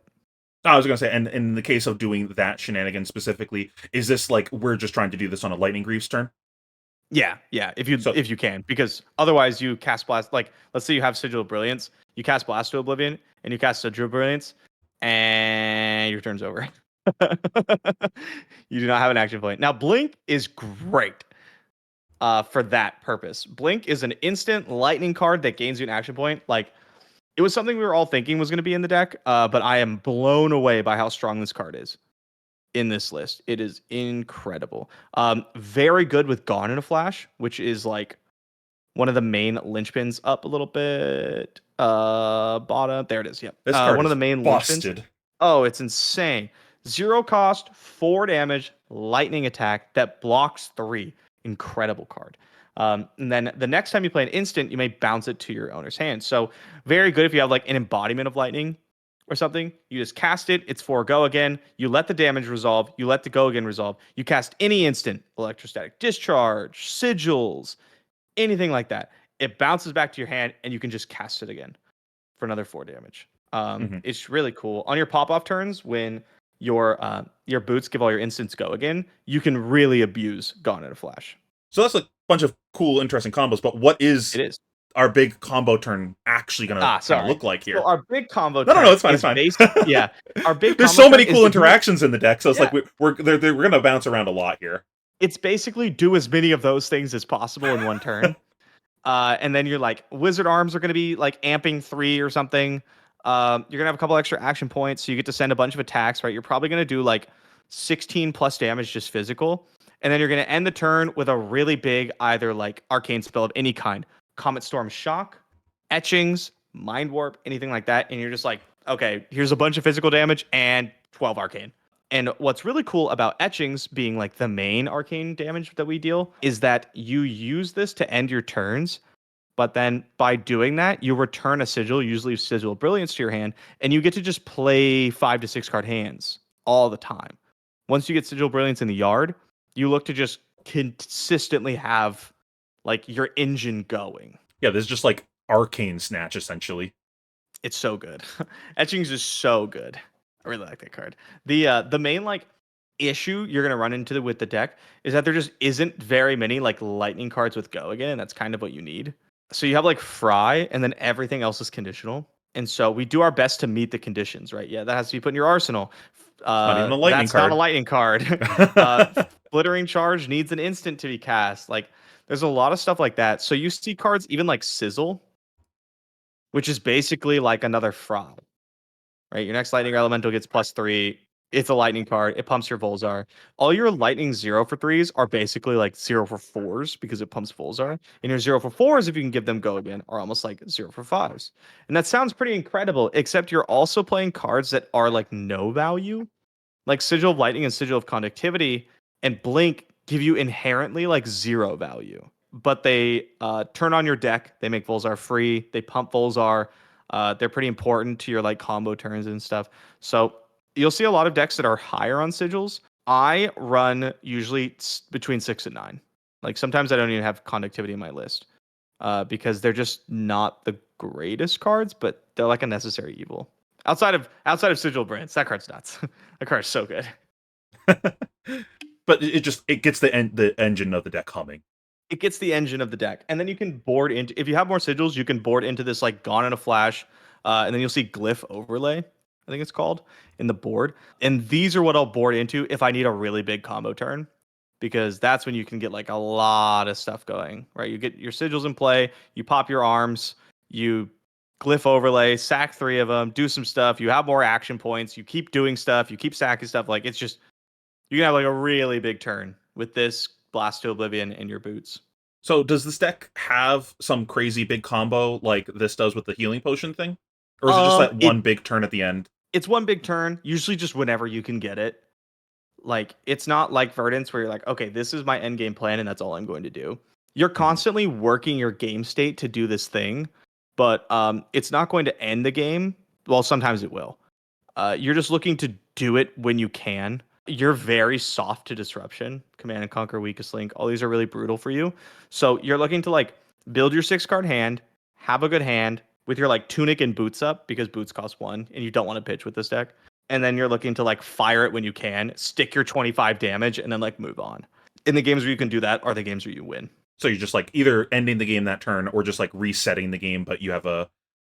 I was gonna say, and in the case of doing that shenanigan specifically, is this like we're just trying to do this on a Lightning Greaves turn? Yeah. So If you can, because otherwise you cast blast. Like, let's say you have Sigil of Brilliance, you cast Blast to Oblivion, and you cast Sigil of Brilliance, and your turn's over. You do not have an action point. Now, Blink is great for that purpose. Blink is an instant lightning card that gains you an action point. Like, it was something we were all thinking was going to be in the deck, but I am blown away by how strong this card is in this list. It is incredible. Very good with Gone in a Flash, which is like one of the main linchpins. Up a little bit. Bottom. There it is. Yep. this card One of the is main linchpins. busted. Oh, it's insane. 0 cost, 4 damage, lightning attack that blocks 3. Incredible card. And then the next time you play an instant, you may bounce it to your owner's hand. So very good if you have like an embodiment of lightning or something. You just cast it. It's for go again. You let the damage resolve. You let the go again resolve. You cast any instant, electrostatic discharge, sigils, anything like that. It bounces back to your hand, and you can just cast it again for another 4 damage. Hmm. It's really cool. On your pop off turns, when your boots give all your instants go again, you can really abuse Gone in a Flash. So that's a bunch of cool, interesting combos. But what It is is. our big combo turn actually gonna kind of Sorry. look like So here? our big combo No, no, no, turn it's fine, it's is fine. based. Yeah, our big There's combo so turn many is cool to do. interactions in the deck, so it's Yeah, like we're gonna bounce around a lot here. it's basically do as many of those things as possible in one turn. And then you're like, wizard arms are going to be like amping 3 or something. You're going to have a couple extra action points, so you get to send a bunch of attacks, right? You're probably going to do like 16 plus damage just physical. And then you're going to end the turn with a really big, either like arcane spell of any kind, Comet Storm Shock, Etchings, Mind Warp, anything like that. And you're just like, okay, here's a bunch of physical damage and 12 arcane. And what's really cool about etchings being like the main arcane damage that we deal is that you use this to end your turns, but then by doing that, you return a sigil, usually Sigil of Brilliance to your hand, and you get to just play 5 to 6 card hands all the time. Once you get Sigil of Brilliance in the yard, you look to just consistently have like your engine going. Yeah, this is just like arcane snatch essentially. It's so good. Etchings is so good. I really like that card. The main like issue you're gonna run into with the deck is that there just isn't very many like lightning cards with go again, and that's kind of what you need. So you have like Fry, and then everything else is conditional. And so we do our best to meet the conditions, right? Yeah, that has to be put in your arsenal. It's not even a lightning That's not a card. lightning card. Flittering Charge needs an instant to be cast. Like there's a lot of stuff like that. So you see cards even like Sizzle, which is basically like another Fry, right? Your next lightning elemental gets +3. It's a lightning card. It pumps your Volzar. All your lightning 0 for 3s are basically like 0 for 4s because it pumps Volzar. And your 0 for 4s, if you can give them go again, are almost like 0 for 5s. And that sounds pretty incredible, except you're also playing cards that are like no value. Like Sigil of Lightning and Sigil of Conductivity and Blink give you inherently like 0 value. But they turn on your deck. They make Volzar free. They pump Volzar. They're pretty important to your like combo turns and stuff. So you'll see a lot of decks that are higher on sigils. I run usually between 6 and 9. Like sometimes I don't even have conductivity in my list because they're just not the greatest cards, but they're like a necessary evil. Outside of Sigil Brands, that card's nuts. That card's so good. But it gets the engine of the deck humming. It gets the engine of the deck, and then you can board into. If you have more sigils, you can board into this like Gone in a Flash, and then you'll see Glyph Overlay. I think it's called in the board, and these are what I'll board into if I need a really big combo turn, because that's when you can get like a lot of stuff going. Right, you get your sigils in play, you pop your arms, you Glyph Overlay, sack 3 of them, do some stuff. You have more action points. You keep doing stuff. You keep sacking stuff. Like it's just you can have like a really big turn with this Blast to Oblivion in your boots. So does this deck have some crazy big combo like this does with the healing potion thing? Or is it just that It one big turn at the end? it's one big turn, usually just whenever you can get it. Like it's not like Verdance where you're like, okay, this is my end game plan and that's all I'm going to do. You're constantly working your game state to do this thing, but it's not going to end the game. Well, sometimes it will. You're just looking to do it when you can. You're very soft to disruption. Command and Conquer, Weakest Link, all these are really brutal for you. So you're looking to like build your 6 card hand, have a good hand with your like tunic and boots up because boots cost 1 and you don't want to pitch with this deck. and then you're looking to like fire it when you can, stick your 25 damage, and then like move on. In the games where you can do that are the games where you win. So you're just like either ending the game that turn or just like resetting the game, but you have a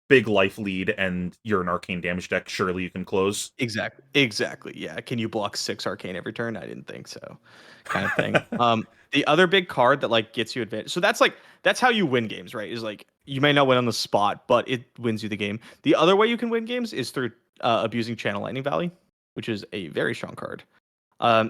big life lead and you're an arcane damage deck. Surely you can close. Exactly. Yeah. Can you block 6 arcane every turn? I didn't think so. Kind of thing. The other big card that like gets you advantage. So that's how you win games, right? Is like you may not win on the spot, but it wins you the game. The other way you can win games is through abusing Channel Lightning Valley, which is a very strong card.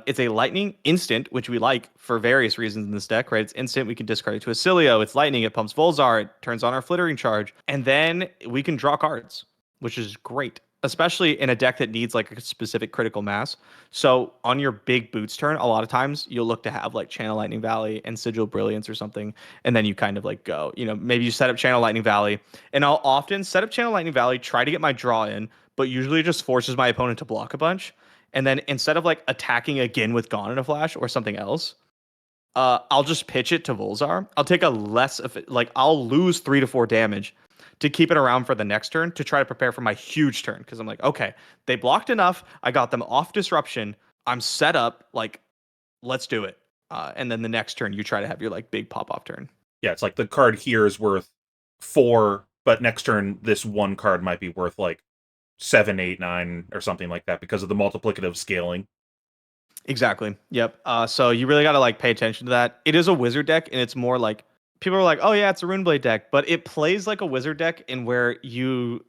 It's a lightning instant, which we like for various reasons in this deck, right? It's instant. We can discard it to Oscilio. It's lightning. It pumps Volzar. It turns on our Flittering Charge. And then we can draw cards, which is great, especially in a deck that needs like a specific critical mass. So on your big boots turn, a lot of times you'll look to have like Channel Lightning Valley and Sigil Brilliance or something. And then you kind of like go, maybe you set up Channel Lightning Valley. And I'll often set up Channel Lightning Valley, try to get my draw in, but usually it just forces my opponent to block a bunch. And then instead of like attacking again with Gone in a Flash or something else, I'll just pitch it to Volzar. I'll take I'll lose 3 to 4 damage to keep it around for the next turn to try to prepare for my huge turn. Because I'm like, okay, they blocked enough. I got them off disruption. I'm set up. Like, let's do it. And then the next turn, you try to have your like big pop off turn. Yeah, it's like the card here is worth 4, but next turn this one card might be worth like 7, 8, 9, or something like that because of the multiplicative scaling. Exactly. Yep. So you really got to like pay attention to that. It is a wizard deck, and it's more like people are like, oh yeah, it's a Runeblade deck, but it plays like a wizard deck in where you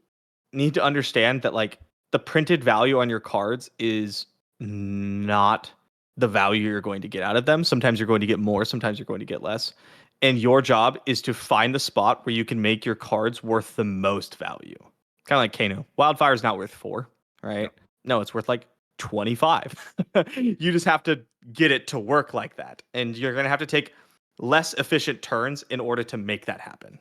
need to understand that like the printed value on your cards is not the value you're going to get out of them. Sometimes you're going to get more, sometimes you're going to get less. And your job is to find the spot where you can make your cards worth the most value. Kind of like Kano. Wildfire's not worth 4, right? No, it's worth like 25. You just have to get it to work like that. And you're going to have to take less efficient turns in order to make that happen.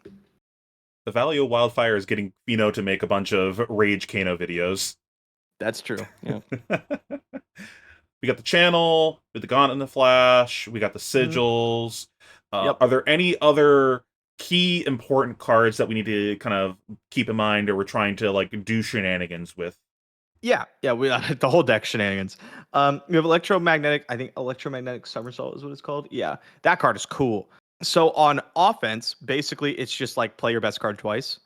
The value of Wildfire is getting Pheano to make a bunch of Rage Kano videos. That's true. Yeah. We got the channel, with the Gaunt and the Flash, we got the sigils. Yep. Are there any other key important cards that we need to kind of keep in mind or we're trying to like do shenanigans with? Yeah, we the whole deck shenanigans. We have electromagnetic. I think electromagnetic somersault is what it's called. Yeah, that card is cool. So on offense, basically, it's just like play your best card twice,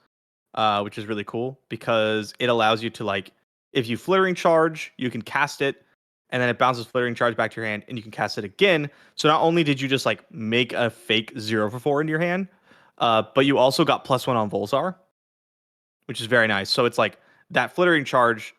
which is really cool because it allows you to like, if you Flittering Charge, you can cast it, and then it bounces Flittering Charge back to your hand, and you can cast it again. So not only did you just like make a fake 0 for 4 into your hand, but you also got +1 on Volzar, which is very nice. So it's like that Flittering Charge.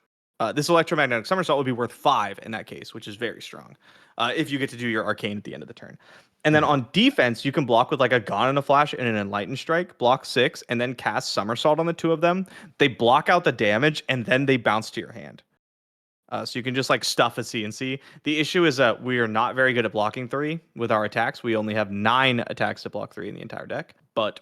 This electromagnetic somersault would be worth 5 in that case, which is very strong. If you get to do your arcane at the end of the turn. And then on defense, you can block with like a Gone in a Flash and an Enlightened Strike, block 6, and then cast Somersault on the 2 of them. They block out the damage, and then they bounce to your hand. So you can just like stuff a CNC. The issue is that we are not very good at blocking 3 with our attacks. We only have 9 attacks to block 3 in the entire deck, but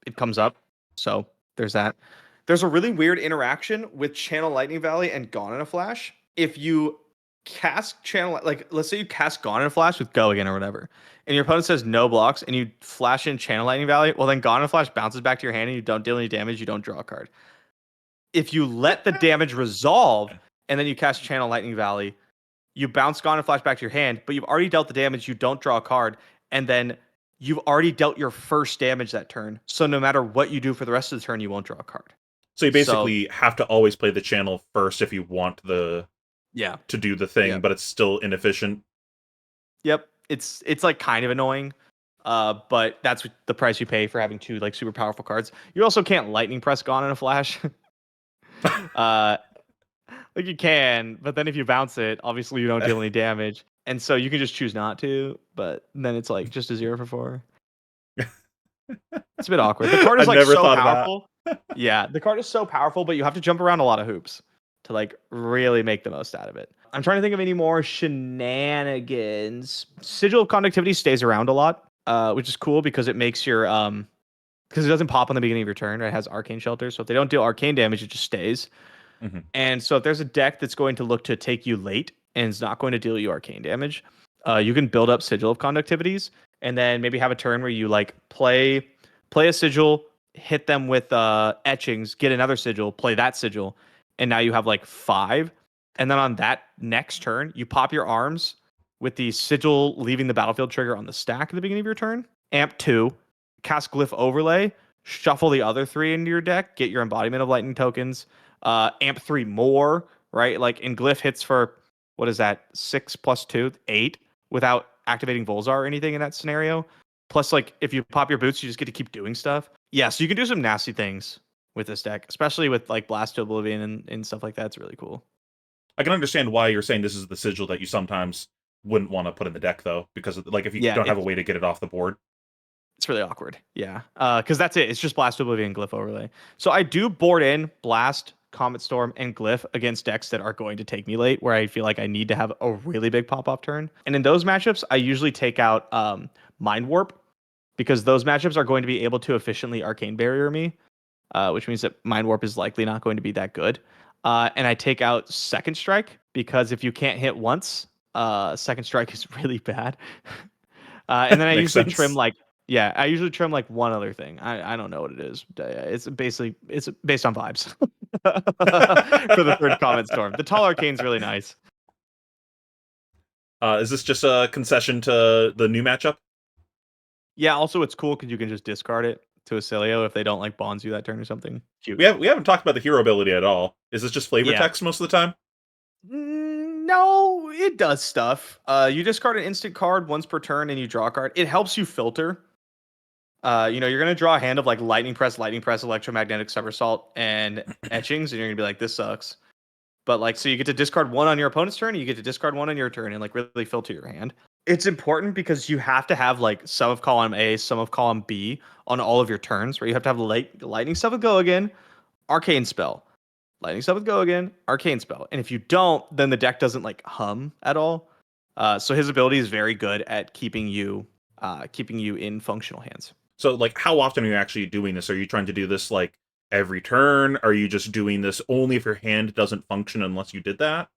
it comes up. So there's that. There's a really weird interaction with Channel Lightning Valley and Gone in a Flash. If you cast Channel, like let's say you cast Gone in a Flash with Go again or whatever, and your opponent says no blocks, and you flash in Channel Lightning Valley, well then Gone in a Flash bounces back to your hand and you don't deal any damage, you don't draw a card. If you let the damage resolve and then you cast Channel Lightning Valley, you bounce Gone in a Flash back to your hand, but you've already dealt the damage, you don't draw a card, and then you've already dealt your first damage that turn. So no matter what you do for the rest of the turn, you won't draw a card. So you basically have to always play the channel first if you want to do the thing, but it's still inefficient. Yep, it's like kind of annoying, but that's the price you pay for having 2 like super powerful cards. You also can't lightning press Gone in a Flash. Like you can, but then if you bounce it, obviously you don't deal any damage, and so you can just choose not to. But then it's like just a 0 for 4. It's a bit awkward. The card is like so powerful. Yeah, the card is so powerful, but you have to jump around a lot of hoops to like really make the most out of it. I'm trying to think of any more shenanigans. Sigil of Conductivity stays around a lot, which is cool because it makes your because it doesn't pop on the beginning of your turn. Right? It has Arcane Shelter, so if they don't deal arcane damage, it just stays. Mm-hmm. And so if there's a deck that's going to look to take you late and is not going to deal you arcane damage, you can build up Sigil of Conductivities and then maybe have a turn where you like play a sigil, hit them with etchings, get another sigil, play that sigil, and now you have like 5. And then on that next turn, you pop your arms with the sigil leaving the battlefield trigger on the stack at the beginning of your turn. Amp 2, cast Glyph Overlay, shuffle the other 3 into your deck, get your embodiment of lightning tokens. Amp 3 more, right? Like in Glyph hits for, what is that, 6 plus 2, 8, without activating Volzar or anything in that scenario. Plus, like, if you pop your boots, you just get to keep doing stuff. Yeah, so you can do some nasty things with this deck, especially with like Blast to Oblivion and stuff like that. It's really cool. I can understand why you're saying this is the sigil that you sometimes wouldn't want to put in the deck, though, because like if you Yeah, don't have a way to get it off the board. it's really awkward. Yeah. Because that's it. It's just Blast to Oblivion, Glyph Overlay. So I do board in Blast, Comet Storm, and Glyph against decks that are going to take me late, where I feel like I need to have a really big pop-off turn. And in those matchups, I usually take out Mind Warp, because those matchups are going to be able to efficiently Arcane Barrier me, which means that Mind Warp is likely not going to be that good. And I take out Second Strike, because if you can't hit once, Second Strike is really bad. And then I Makes usually sense. trim like, yeah, I usually trim like one other thing. I don't know what it is. It's based on vibes for the third Comet Storm. The Tall Arcane's really nice. Is this just a concession to the new matchup? Yeah, also it's cool because you can just discard it to Oscilio if they don't like bonds you that turn or something. Cute. We haven't talked about the hero ability at all. Is this just flavor Yeah. text most of the time? No, it does stuff. You discard an instant card once per turn and you draw a card. It helps you filter. You're gonna draw a hand of like Lightning Press, Electromagnetic Somersault, and Etchings, and you're gonna be like, this sucks. But like, so you get to discard one on your opponent's turn, and you get to discard one on your turn, and like really filter your hand. It's important because you have to have like some of column A, some of column B on all of your turns, where you have to have lightning stuff with Go again, arcane spell, lightning stuff with Go again, arcane spell. And if you don't, then the deck doesn't like hum at all. So his ability is very good at keeping you in functional hands. So, like, how often are you actually doing this? Are you trying to do this, like, every turn? Are you just doing this only if your hand doesn't function unless you did that?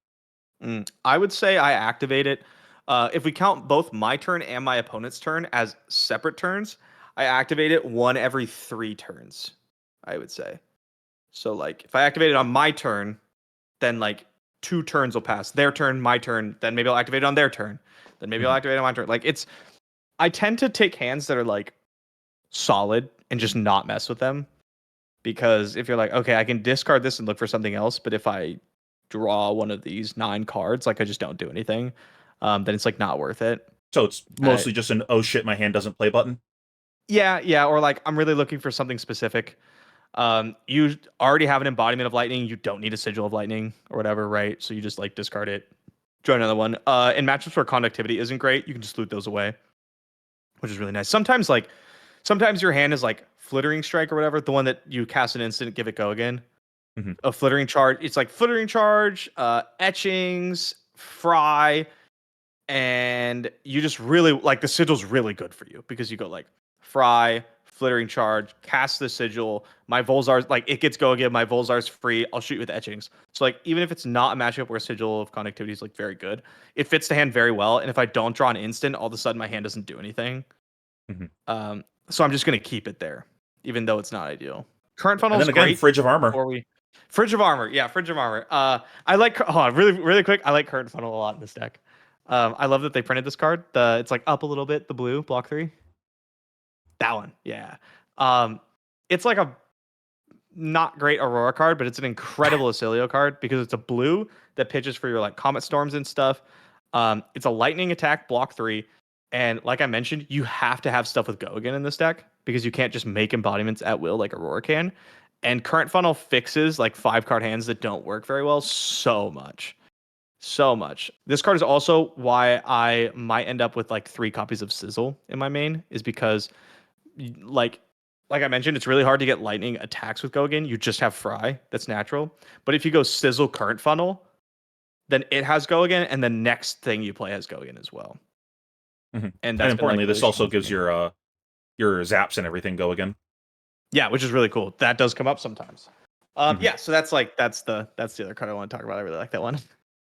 I would say I activate it. If we count both my turn and my opponent's turn as separate turns, I activate it one every 3 turns, I would say. So, like, if I activate it on my turn, then, like, 2 turns will pass. Their turn, my turn, then maybe I'll activate it on their turn. Then maybe I'll activate it on my turn. Like, I tend to take hands that are, like, solid and just not mess with them, because if you're like, okay, I can discard this and look for something else, but if I draw one of these 9 cards, like I just don't do anything, then it's like not worth it. So it's mostly just an oh shit, my hand doesn't play button? Yeah, or like I'm really looking for something specific. You already have an embodiment of lightning, you don't need a sigil of lightning or whatever, right? So you just like discard it, draw another one. In matchups where conductivity isn't great, you can just loot those away, which is really nice. Sometimes your hand is like Flittering Strike or whatever, the one that you cast an instant, give it Go again. A Flittering Charge. It's like Flittering Charge, Etchings, Fry, and you just really like the sigil's really good for you because you go like Fry, Flittering Charge, cast the sigil. My Volzar's like it gets Go again. My Volzar's free. I'll shoot you with Etchings. So like even if it's not a matchup where Sigil of Conductivity is like very good, it fits the hand very well. And if I don't draw an instant, all of a sudden my hand doesn't do anything. So I'm just going to keep it there, even though it's not ideal. Current funnel is great. Fridge of Armor. Fridge of Armor. Yeah, Fridge of Armor. I like, really, really quick. I like Current Funnel a lot in this deck. I love that they printed this card. It's like up a little bit, the blue, block 3. That one, yeah. It's like a not great Aurora card, but it's an incredible Oscilio card because it's a blue that pitches for your like Comet Storms and stuff. It's a lightning attack, block 3. And like I mentioned, you have to have stuff with Go again in this deck because you can't just make embodiments at will like Aurora can. And Current Funnel fixes like 5-card hands that don't work very well so much. So much. This card is also why I might end up with like 3 copies of Sizzle in my main, is because like I mentioned, it's really hard to get lightning attacks with Go again. You just have Fry. That's natural. But if you go Sizzle Current Funnel, then it has Go again, and the next thing you play has Go again as well. And importantly, this also gives your zaps and everything Go again. Yeah, which is really cool. That does come up sometimes. Yeah, so that's the other card I want to talk about. I really like that one.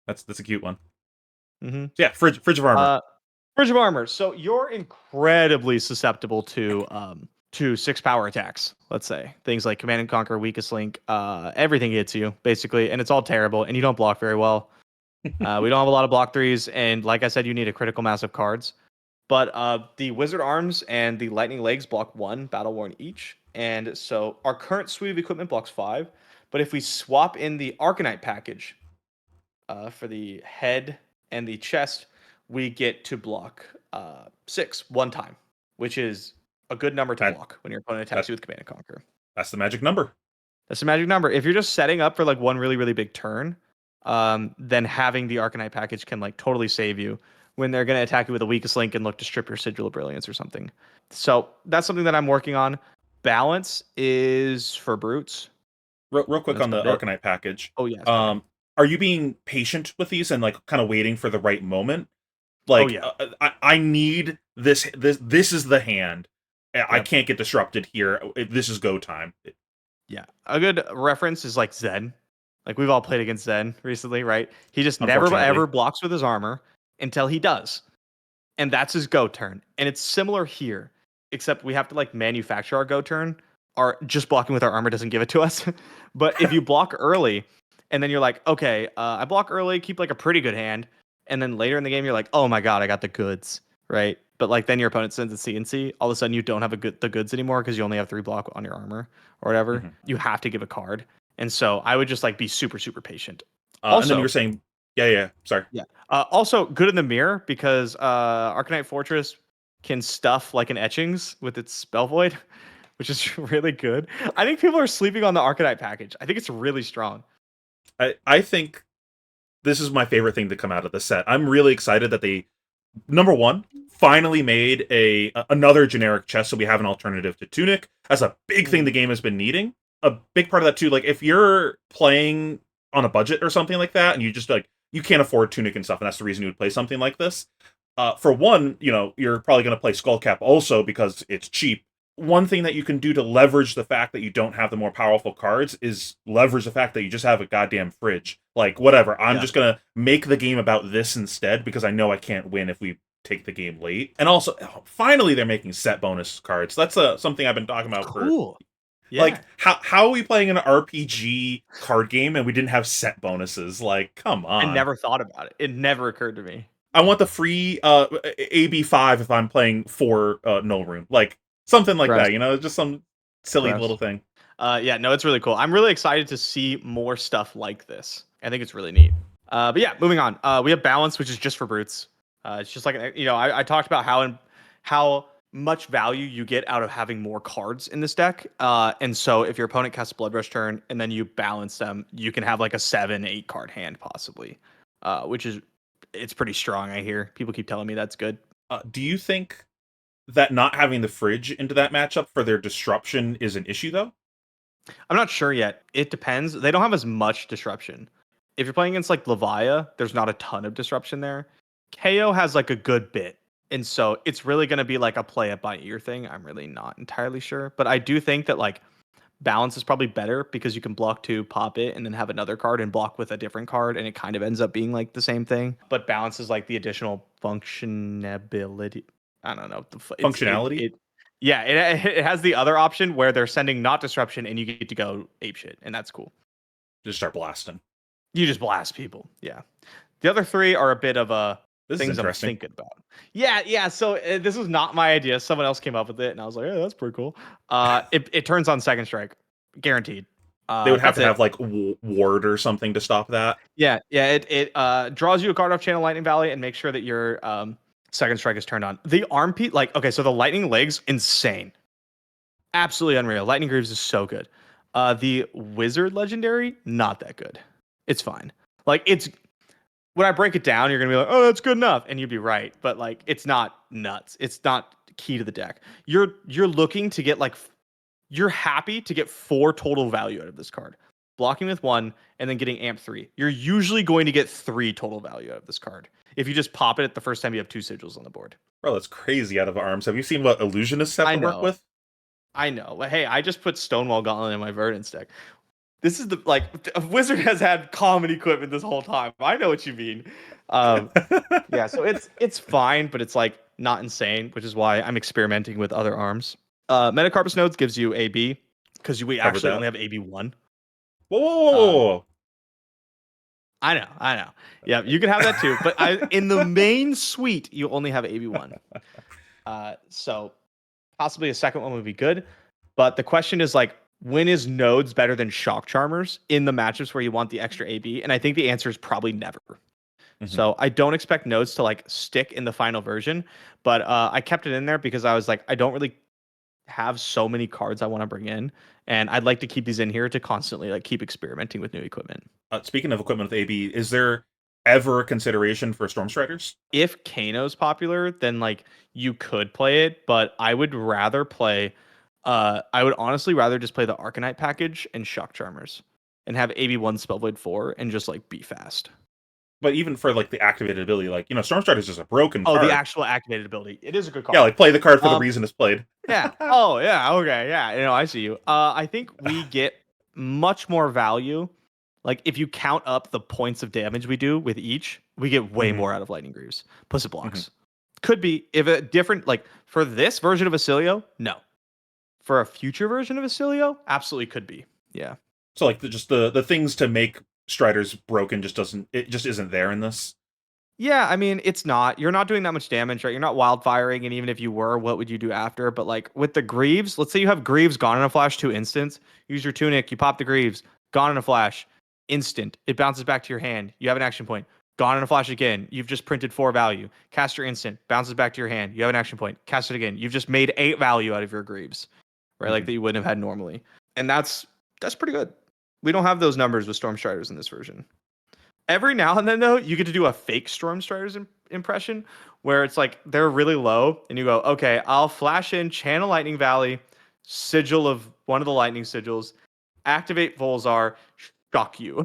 That's a cute one. So yeah, Fridge of Armor. Fridge of Armor. So you're incredibly susceptible to 6-power attacks. Let's say things like Command and Conquer, Weakest Link. Everything hits you basically, and it's all terrible, and you don't block very well. We don't have a lot of block threes, and like I said, you need a critical mass of cards. But the Wizard Arms and the Lightning Legs block 1 Battle Worn each, and so our current suite of equipment blocks 5. But if we swap in the Arcanite package for the head and the chest, we get to block 6 one time, which is a good number to That block when your opponent attacks that you with Command and Conquer. that's the magic number. That's a magic number. If you're just setting up for like one really, really big turn, then having the Arcanite package can like totally save you when they're going to attack you with a weakest link and look to strip your Sigil of Brilliance or something. So that's something that I'm working on. Balance is for brutes. Real quick That's on the about it. Arcanite package. Oh yeah, sorry. Are you being patient with these and like kind of waiting for the right moment? Oh Like, yeah. I need this. This is the hand. I Yep. can't get disrupted here. This is go time. Yeah. A good reference is like Zen. Like we've all played against Zen recently, right? He just never Unfortunately, ever blocks with his armor until he does. And that's his go turn. And it's similar here, except we have to like manufacture our go turn. Our just blocking with our armor doesn't give it to us. But if you block early, and then you're like, okay, I block early, keep like a pretty good hand, and then later in the game you're like, oh my god, I got the goods, right? But like then your opponent sends a CNC, all of a sudden you don't have the goods anymore because you only have 3 block on your armor or whatever. Mhm. You have to give a card, and so I would just like be super super patient. And then you were Also, saying, yeah. Sorry. yeah. Also, good in the mirror because Arcanite Fortress can stuff like an etchings with its spell void, which is really good. I think people are sleeping on the Arcanite package. I think it's really strong. I think this is my favorite thing to come out of the set. I'm really excited that they, number one, finally made another generic chest, so we have an alternative to Tunic. That's a big thing the game has been needing. A big part of that too, like if you're playing on a budget or something like that, and you just like you can't afford Tunic and stuff, and that's the reason you would play something like this. For one, you're probably going to play Skullcap also because it's cheap. One thing that you can do to leverage the fact that you don't have the more powerful cards is leverage the fact that you just have a goddamn fridge. Like, whatever, I'm Yeah. just gonna make the game about this instead because I know I can't win if we take the game late. And also, finally, they're making set bonus cards. That's something I've been talking about for Cool. like Yeah. how are we playing an RPG card game and we didn't have set bonuses? Like, come I on. never thought about it. It never occurred to me. I want the free AB5 if I'm playing for null rune. Like something like Gross. that, just some silly little Gross. thing. Yeah, no, it's really cool. I'm really excited to see more stuff like this. I think it's really neat. But yeah, moving on. We have balance, which is just for brutes. It's just like I talked about how much value you get out of having more cards in this deck. And so if your opponent casts Blood Rush turn and then you balance them, you can have like a 7-8 card hand possibly, which is it's pretty strong. I hear people keep telling me that's good. Do you think that not having the fridge into that matchup for their disruption is an issue though? I'm not sure yet. It depends. They don't have as much disruption. If you're playing against like Levia, there's not a ton of disruption there. KO has like a good bit. And so it's really going to be like a play it by ear thing. I'm really not entirely sure. But I do think that like balance is probably better because you can block 2, pop it, and then have another card and block with a different card. And it kind of ends up being like the same thing. But balance is like the additional functionality. I don't know. Functionality? Yeah, it has the other option where they're sending not disruption and you get to go ape shit, and that's cool. Just start blasting. You just blast people. Yeah. The other 3 are a bit of This is things I'm interesting. thinking about. Yeah. So this was not my idea. Someone else came up with it, and I was like, "Yeah, that's pretty cool." It turns on second strike, guaranteed. They would have That's to have it. like ward or something to stop that. Yeah. It draws you a card off Channel Lightning Valley and makes sure that your second strike is turned on. The armpit, like okay, so the lightning legs, insane. Absolutely unreal. Lightning Greaves is so good. The Wizard Legendary, not that good. It's fine. Like it's when I break it down, you're gonna be like, oh, that's good enough, and you'd be right. But like, it's not nuts. It's not key to the deck. You're looking to get like, you're happy to get 4 total value out of this card. Blocking with 1 and then getting amp 3. You're usually going to get 3 total value out of this card. If you just pop it at the first time you have 2 sigils on the board. Bro, that's crazy out of arms. Have you seen what illusionists have I to work know. with? I know. But hey, I just put Stonewall Gauntlet in my Verdance deck. This is the like Wizard has had common equipment this whole time. I know what you mean. Um, yeah, so it's fine, but it's like not insane, which is why I'm experimenting with other arms. Metacarpus Nodes gives you AB because we Covered actually that. only have AB1. Whoa, whoa, whoa, Uh, whoa, whoa. I know. Yeah, you can have that too, but in the main suite, you only have AB1. So possibly a second one would be good. But the question is like, when is nodes better than shock charmers in the matchups where you want the extra AB? And I think the answer is probably never. Mhm. So I don't expect nodes to like stick in the final version, but I kept it in there because I was like, I don't really have so many cards I want to bring in, and I'd like to keep these in here to constantly like keep experimenting with new equipment. Speaking of equipment with AB, is there ever a consideration for Storm Striders? If Kano's popular, then like you could play it, but I would rather play I would honestly rather just play the Arcanite package and Shock Charmers and have AB1 Spellblade 4 and just like be fast. But even for like the activated ability, like Storm Striders is a broken Oh, the card. actual activated ability. It is a good Yeah, card. like play the card for the Um reason it's played. yeah. Oh, yeah. Okay. Yeah. I see you. I think we get much more value. Like if you count up the points of damage we do with each, we get way Hmm. more out of Lightning Greaves. Plus it Hmm. blocks. Could be if a different like for this version of Oscilio, no. For a future version of Oscilio, absolutely could be. Yeah. So like just the things to make Striders broken just isn't there in this. Yeah, I mean, it's not. You're not doing that much damage, right? You're not wildfiring, and even if you were, what would you do after? But like with the Greaves, let's say you have Greaves gone in a flash 2 instants. Use your tunic, you pop the Greaves, gone in a flash, instant. It bounces back to your hand. You have an action point. Gone in a flash again. You've just printed 4 value. Cast your instant, bounces back to your hand. You have an action point. Cast it again. You've just made 8 value out of your Greaves, right? Like Hmm. that you wouldn't have had normally. And that's pretty good. We don't have those numbers with Storm Striders in this version. Every now and then, though, you get to do a fake Storm Striders impression where it's like they're really low, and you go, okay, I'll flash in Channel Lightning Valley, sigil of one of the lightning sigils, activate Volzar, shock you,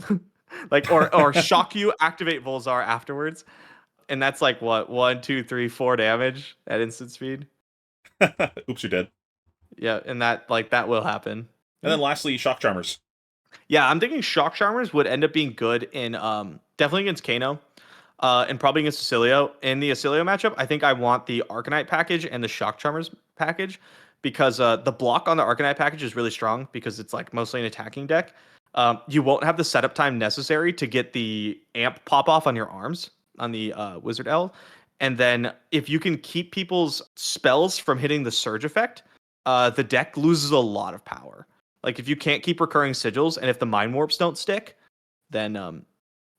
like or shock you, activate Volzar afterwards, and that's like what 1, 2, 3, 4 damage at instant speed. Oops, you're dead. Yeah, and that will happen. And Yeah. then lastly, Shock Charmers. Yeah, I'm thinking Shock Charmers would end up being good in definitely against Kano, and probably against Oscilio. In the Oscilio matchup, I think I want the Arcanite package and the Shock Charmers package because the block on the Arcanite package is really strong because it's like mostly an attacking deck. You won't have the setup time necessary to get the amp pop off on your arms on the Wizard L. And then if you can keep people's spells from hitting the surge effect, the deck loses a lot of power. Like if you can't keep recurring sigils and if the mind warps don't stick, then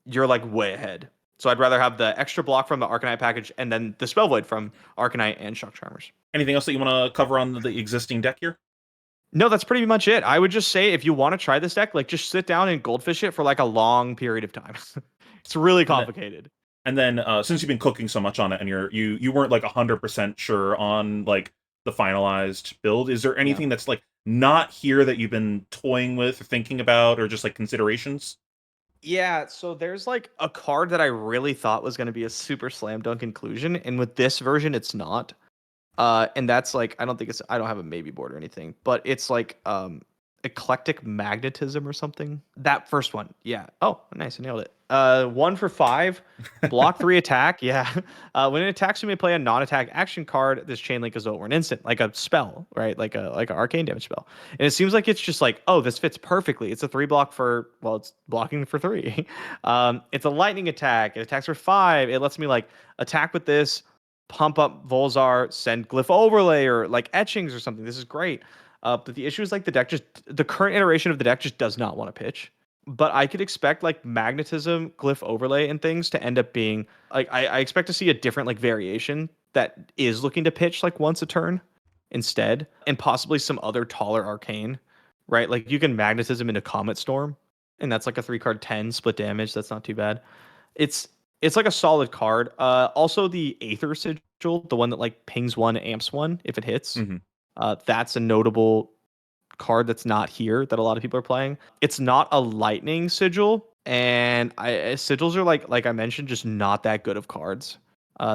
you're like way ahead. So I'd rather have the extra block from the Arcanite package and then the Spellvoid from Arcanite and Shock Charmers. Anything else that you want to cover on the existing deck here? No, that's pretty much it. I would just say if you want to try this deck, like just sit down and goldfish it for like a long period of time. It's really And then, complicated. since you've been cooking so much on it, and you weren't like 100% sure on like the finalized build, is there Yeah. anything that's like not here that you've been toying with or thinking about, or just like considerations? Yeah, so there's like a card that I really thought was going to be a super slam dunk inclusion, and with this version, it's not. And that's like I don't have a maybe board or anything, but it's like eclectic magnetism or something. That first one, yeah. Oh, nice, I nailed it. 1 for 5, block 3 attack. Yeah. When it attacks, you may play a non-attack action card. This chain link is over an instant, like a spell, right? Like an arcane damage spell. And it seems like it's just like, oh, this fits perfectly. It's a 3 block for it's blocking for 3. It's a lightning attack. It attacks for 5. It lets me like attack with this, pump up Volzar, send Glyph Overlay or like etchings or something. This is great. But the issue is like the current iteration of the deck just does not want to pitch. But I could expect like magnetism, Glyph Overlay, and things to end up being like I expect to see a different like variation that is looking to pitch like once a turn instead, and possibly some other taller arcane, right? Like you can magnetism into Comet Storm, and that's like a 3 card 10 split damage. That's not too bad. It's it's like a solid card. Also the Aether Sigil, the one that like pings 1, amps 1 if it hits. Hmm. That's a notable card that's not here that a lot of people are playing. It's not a lightning sigil, and sigils are like I mentioned, just not that good of cards.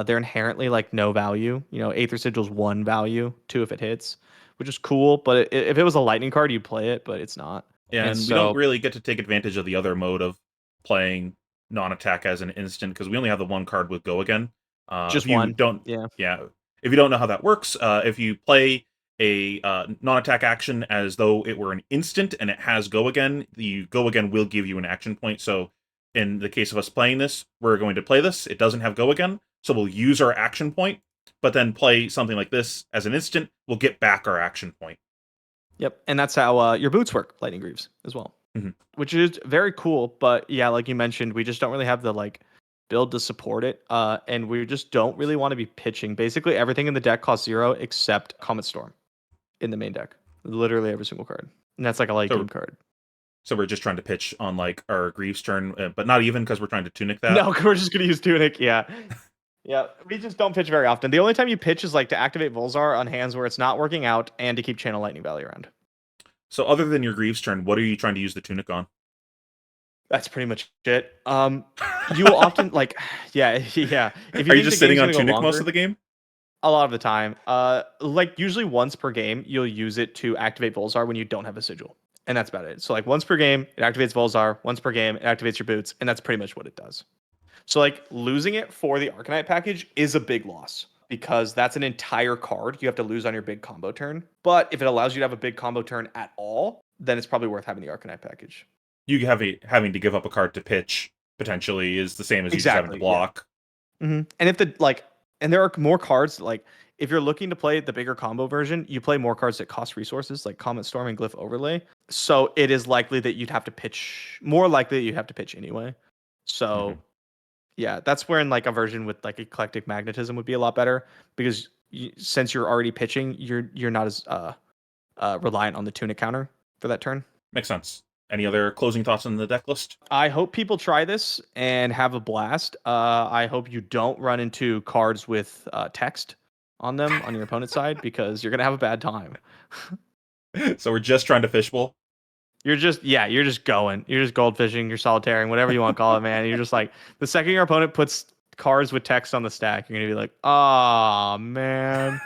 They're inherently like no value. Aether Sigil's 1 value, 2 if it hits, which is cool. But if it was a lightning card, you'd play it, but it's not. Yeah, And and we don't so really get to take advantage of the other mode of playing non-attack as an instant because we only have the one card with Go Again. If just you one, don't, yeah. yeah, if you don't know how that works, if you play a non-attack action as though it were an instant and it has Go Again, the Go Again will give you an action point. So in the case of us playing this, we're going to play this. It doesn't have go again, so we'll use our action point, but then play something like this as an instant. We'll get back our action point. Yep, and that's how your boots work, Lightning Greaves as well, which is very cool. But yeah, like you mentioned, we just don't really have the like build to support it, and we just don't really want to be pitching. Basically, everything in the deck costs 0 except Comet Storm in the main deck. Literally every single card, and that's like a late game card. So we're just trying to pitch on like our Greaves turn, but not even because we're trying to Tunic that. No, we're just gonna use Tunic. Yeah. Yeah, we just don't pitch very often. The only time you pitch is like to activate Volzar on hands where it's not working out and to keep Channel Lightning Valley around. So other than your Greaves turn, what are you trying to use the Tunic on? That's pretty much it. You will often like, yeah. If you are you just sitting on Tunic most of the game? A lot of the time. Like usually once per game, you'll use it to activate Volzar when you don't have a sigil. And that's about it. So like once per game, it activates Volzar. Once per game, it activates your boots. And that's pretty much what it does. So like losing it for the Arcanite package is a big loss because that's an entire card you have to lose on your big combo turn. But if it allows you to have a big combo turn at all, then it's probably worth having the Arcanite package. You having to give up a card to pitch potentially is the same as you just having to block. Yeah. And if and there are more cards like if you're looking to play the bigger combo version, you play more cards that cost resources like Comet Storm and Glyph Overlay. So it is likely that you'd have to pitch more likely that you have to pitch anyway. So yeah, that's where in like a version with like Eclectic Magnetism would be a lot better because since you're already pitching, you're not as reliant on the Tunic counter for that turn. Makes sense. Any other closing thoughts on the deck list? I hope people try this and have a blast. I hope you don't run into cards with text on them on your opponent's side because you're gonna have a bad time. So we're just trying to fishbowl. You're just going. You're just goldfishing. You're solitairing, whatever you want to call it, man. You're just like the second your opponent puts cards with text on the stack, you're gonna be like, "Oh man,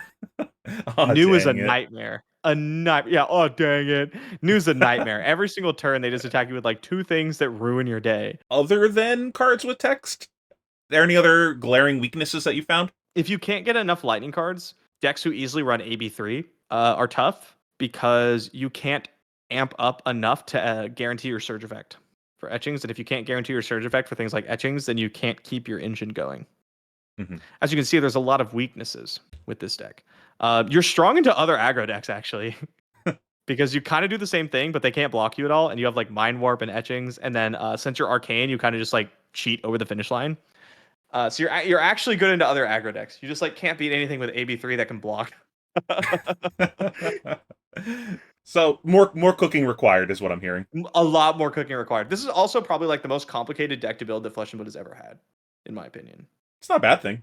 New is a nightmare." Yeah. Oh dang it, New's a nightmare. Every single turn, they just attack you with like 2 things that ruin your day. Other than cards with text, are there any other glaring weaknesses that you found? If you can't get enough lightning cards, decks who easily run AB3 are tough because you can't amp up enough to guarantee your surge effect for etchings. And if you can't guarantee your surge effect for things like etchings, then you can't keep your engine going. As you can see, there's a lot of weaknesses with this deck. You're strong into other aggro decks, actually, because you kind of do the same thing, but they can't block you at all. And you have like Mind Warp and etchings. And then since you're arcane, you kind of just like cheat over the finish line. So you're actually good into other aggro decks. You just like can't beat anything with AB3 that can block. So more cooking required is what I'm hearing. A lot more cooking required. This is also probably like the most complicated deck to build that Flesh and Blood has ever had, in my opinion. It's not a bad thing.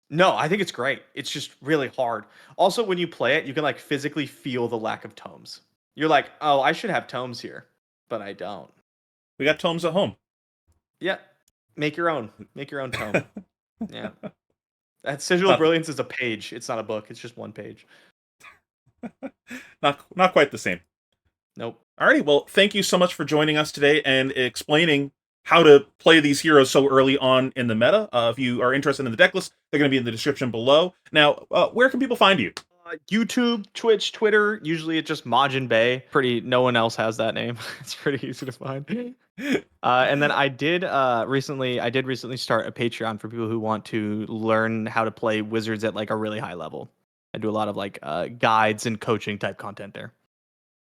No, I think it's great. It's just really hard. Also, when you play it, you can like physically feel the lack of tomes. You're like, oh, I should have tomes here, but I don't. We got tomes at home. Yeah, make your own. Make your own tome. Yeah, that Sigil of Brilliance is a page. It's not a book. It's just one page. Not quite the same. Nope. Alrighty, well, thank you so much for joining us today and explaining how to play these heroes so early on in the meta. If you are interested in the deck list, they're going to be in the description below. Now, where can people find you? YouTube, Twitch, Twitter. Usually it's just MajiinBae. No one else has that name. It's pretty easy to find. And then I did recently start a Patreon for people who want to learn how to play Wizards at like a really high level. I do a lot of like guides and coaching type content there.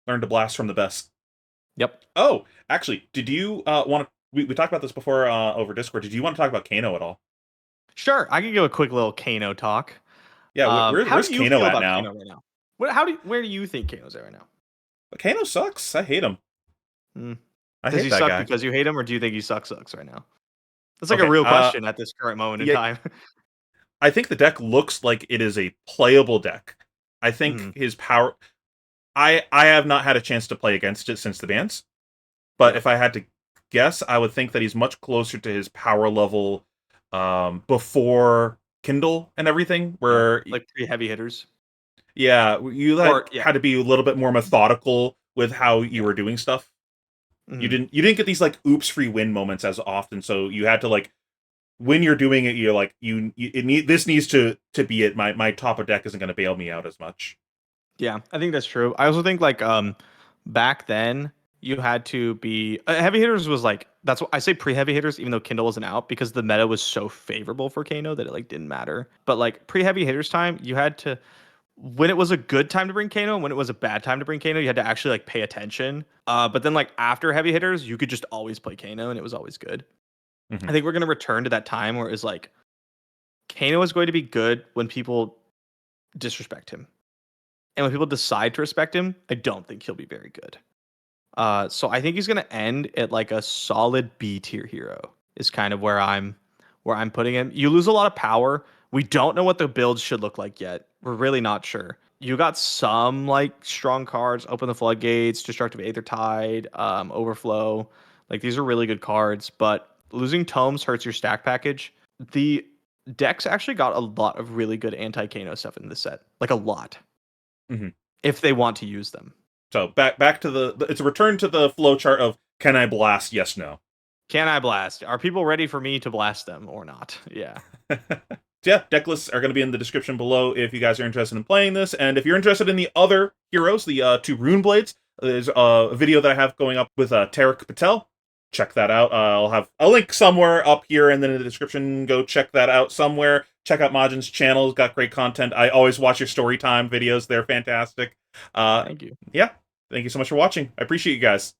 Learn to blast from the best. Yep. Oh, actually, did you want to? We talked about this before over Discord. Did you want to talk about Kano at all? Sure, I can give a quick little Kano talk. Yeah, where's Kano at now? Kano right now? Where do you think Kano's at right now? Kano sucks. I hate him. Does he suck because you hate him, or do you think he sucks right now? That's like a real question at this current moment in time. I think the deck looks like it is a playable deck. I think his power. I have not had a chance to play against it since the bans, but if I had to guess, I would think that he's much closer to his power level before Kindle and everything, where like 3 heavy hitters. Yeah, you had to be a little bit more methodical with how you were doing stuff. You didn't get these like oops free win moments as often, so you had to like when you're doing it, you're like this needs to be it. My top of deck isn't going to bail me out as much. Yeah, I think that's true. I also think like back then you had to be heavy hitters was like that's what I say pre-heavy hitters even though Kindle wasn't out because the meta was so favorable for Kano that it like didn't matter. But like pre-heavy hitters time, you had to when it was a good time to bring Kano and when it was a bad time to bring Kano, you had to actually like pay attention. But then like after heavy hitters, you could just always play Kano and it was always good. I think we're gonna return to that time where it's like Kano is going to be good when people disrespect him. And when people decide to respect him, I don't think he'll be very good. So I think he's gonna end at like a solid B tier hero is kind of where I'm putting him. You lose a lot of power. We don't know what the builds should look like yet. We're really not sure. You got some like strong cards, Open the Floodgates, Destructive Aether Tide, Overflow. Like these are really good cards, but losing tomes hurts your stack package. The decks actually got a lot of really good anti-Kano stuff in this set. Like a lot. Hmm. If they want to use them. So back to it's a return to the flow chart of can I blast? Yes, no. Can I blast? Are people ready for me to blast them or not? Yeah. Yeah, deck lists are going to be in the description below if you guys are interested in playing this. And if you're interested in the other heroes, the two Rune Blades, there's a video that I have going up with Tarek Patel. Check that out. I'll have a link somewhere up here and then in the description. Go check that out somewhere. Check out Majiin's channel. He's got great content. I always watch your story time videos. They're fantastic. Thank you. Yeah, thank you so much for watching. I appreciate you guys.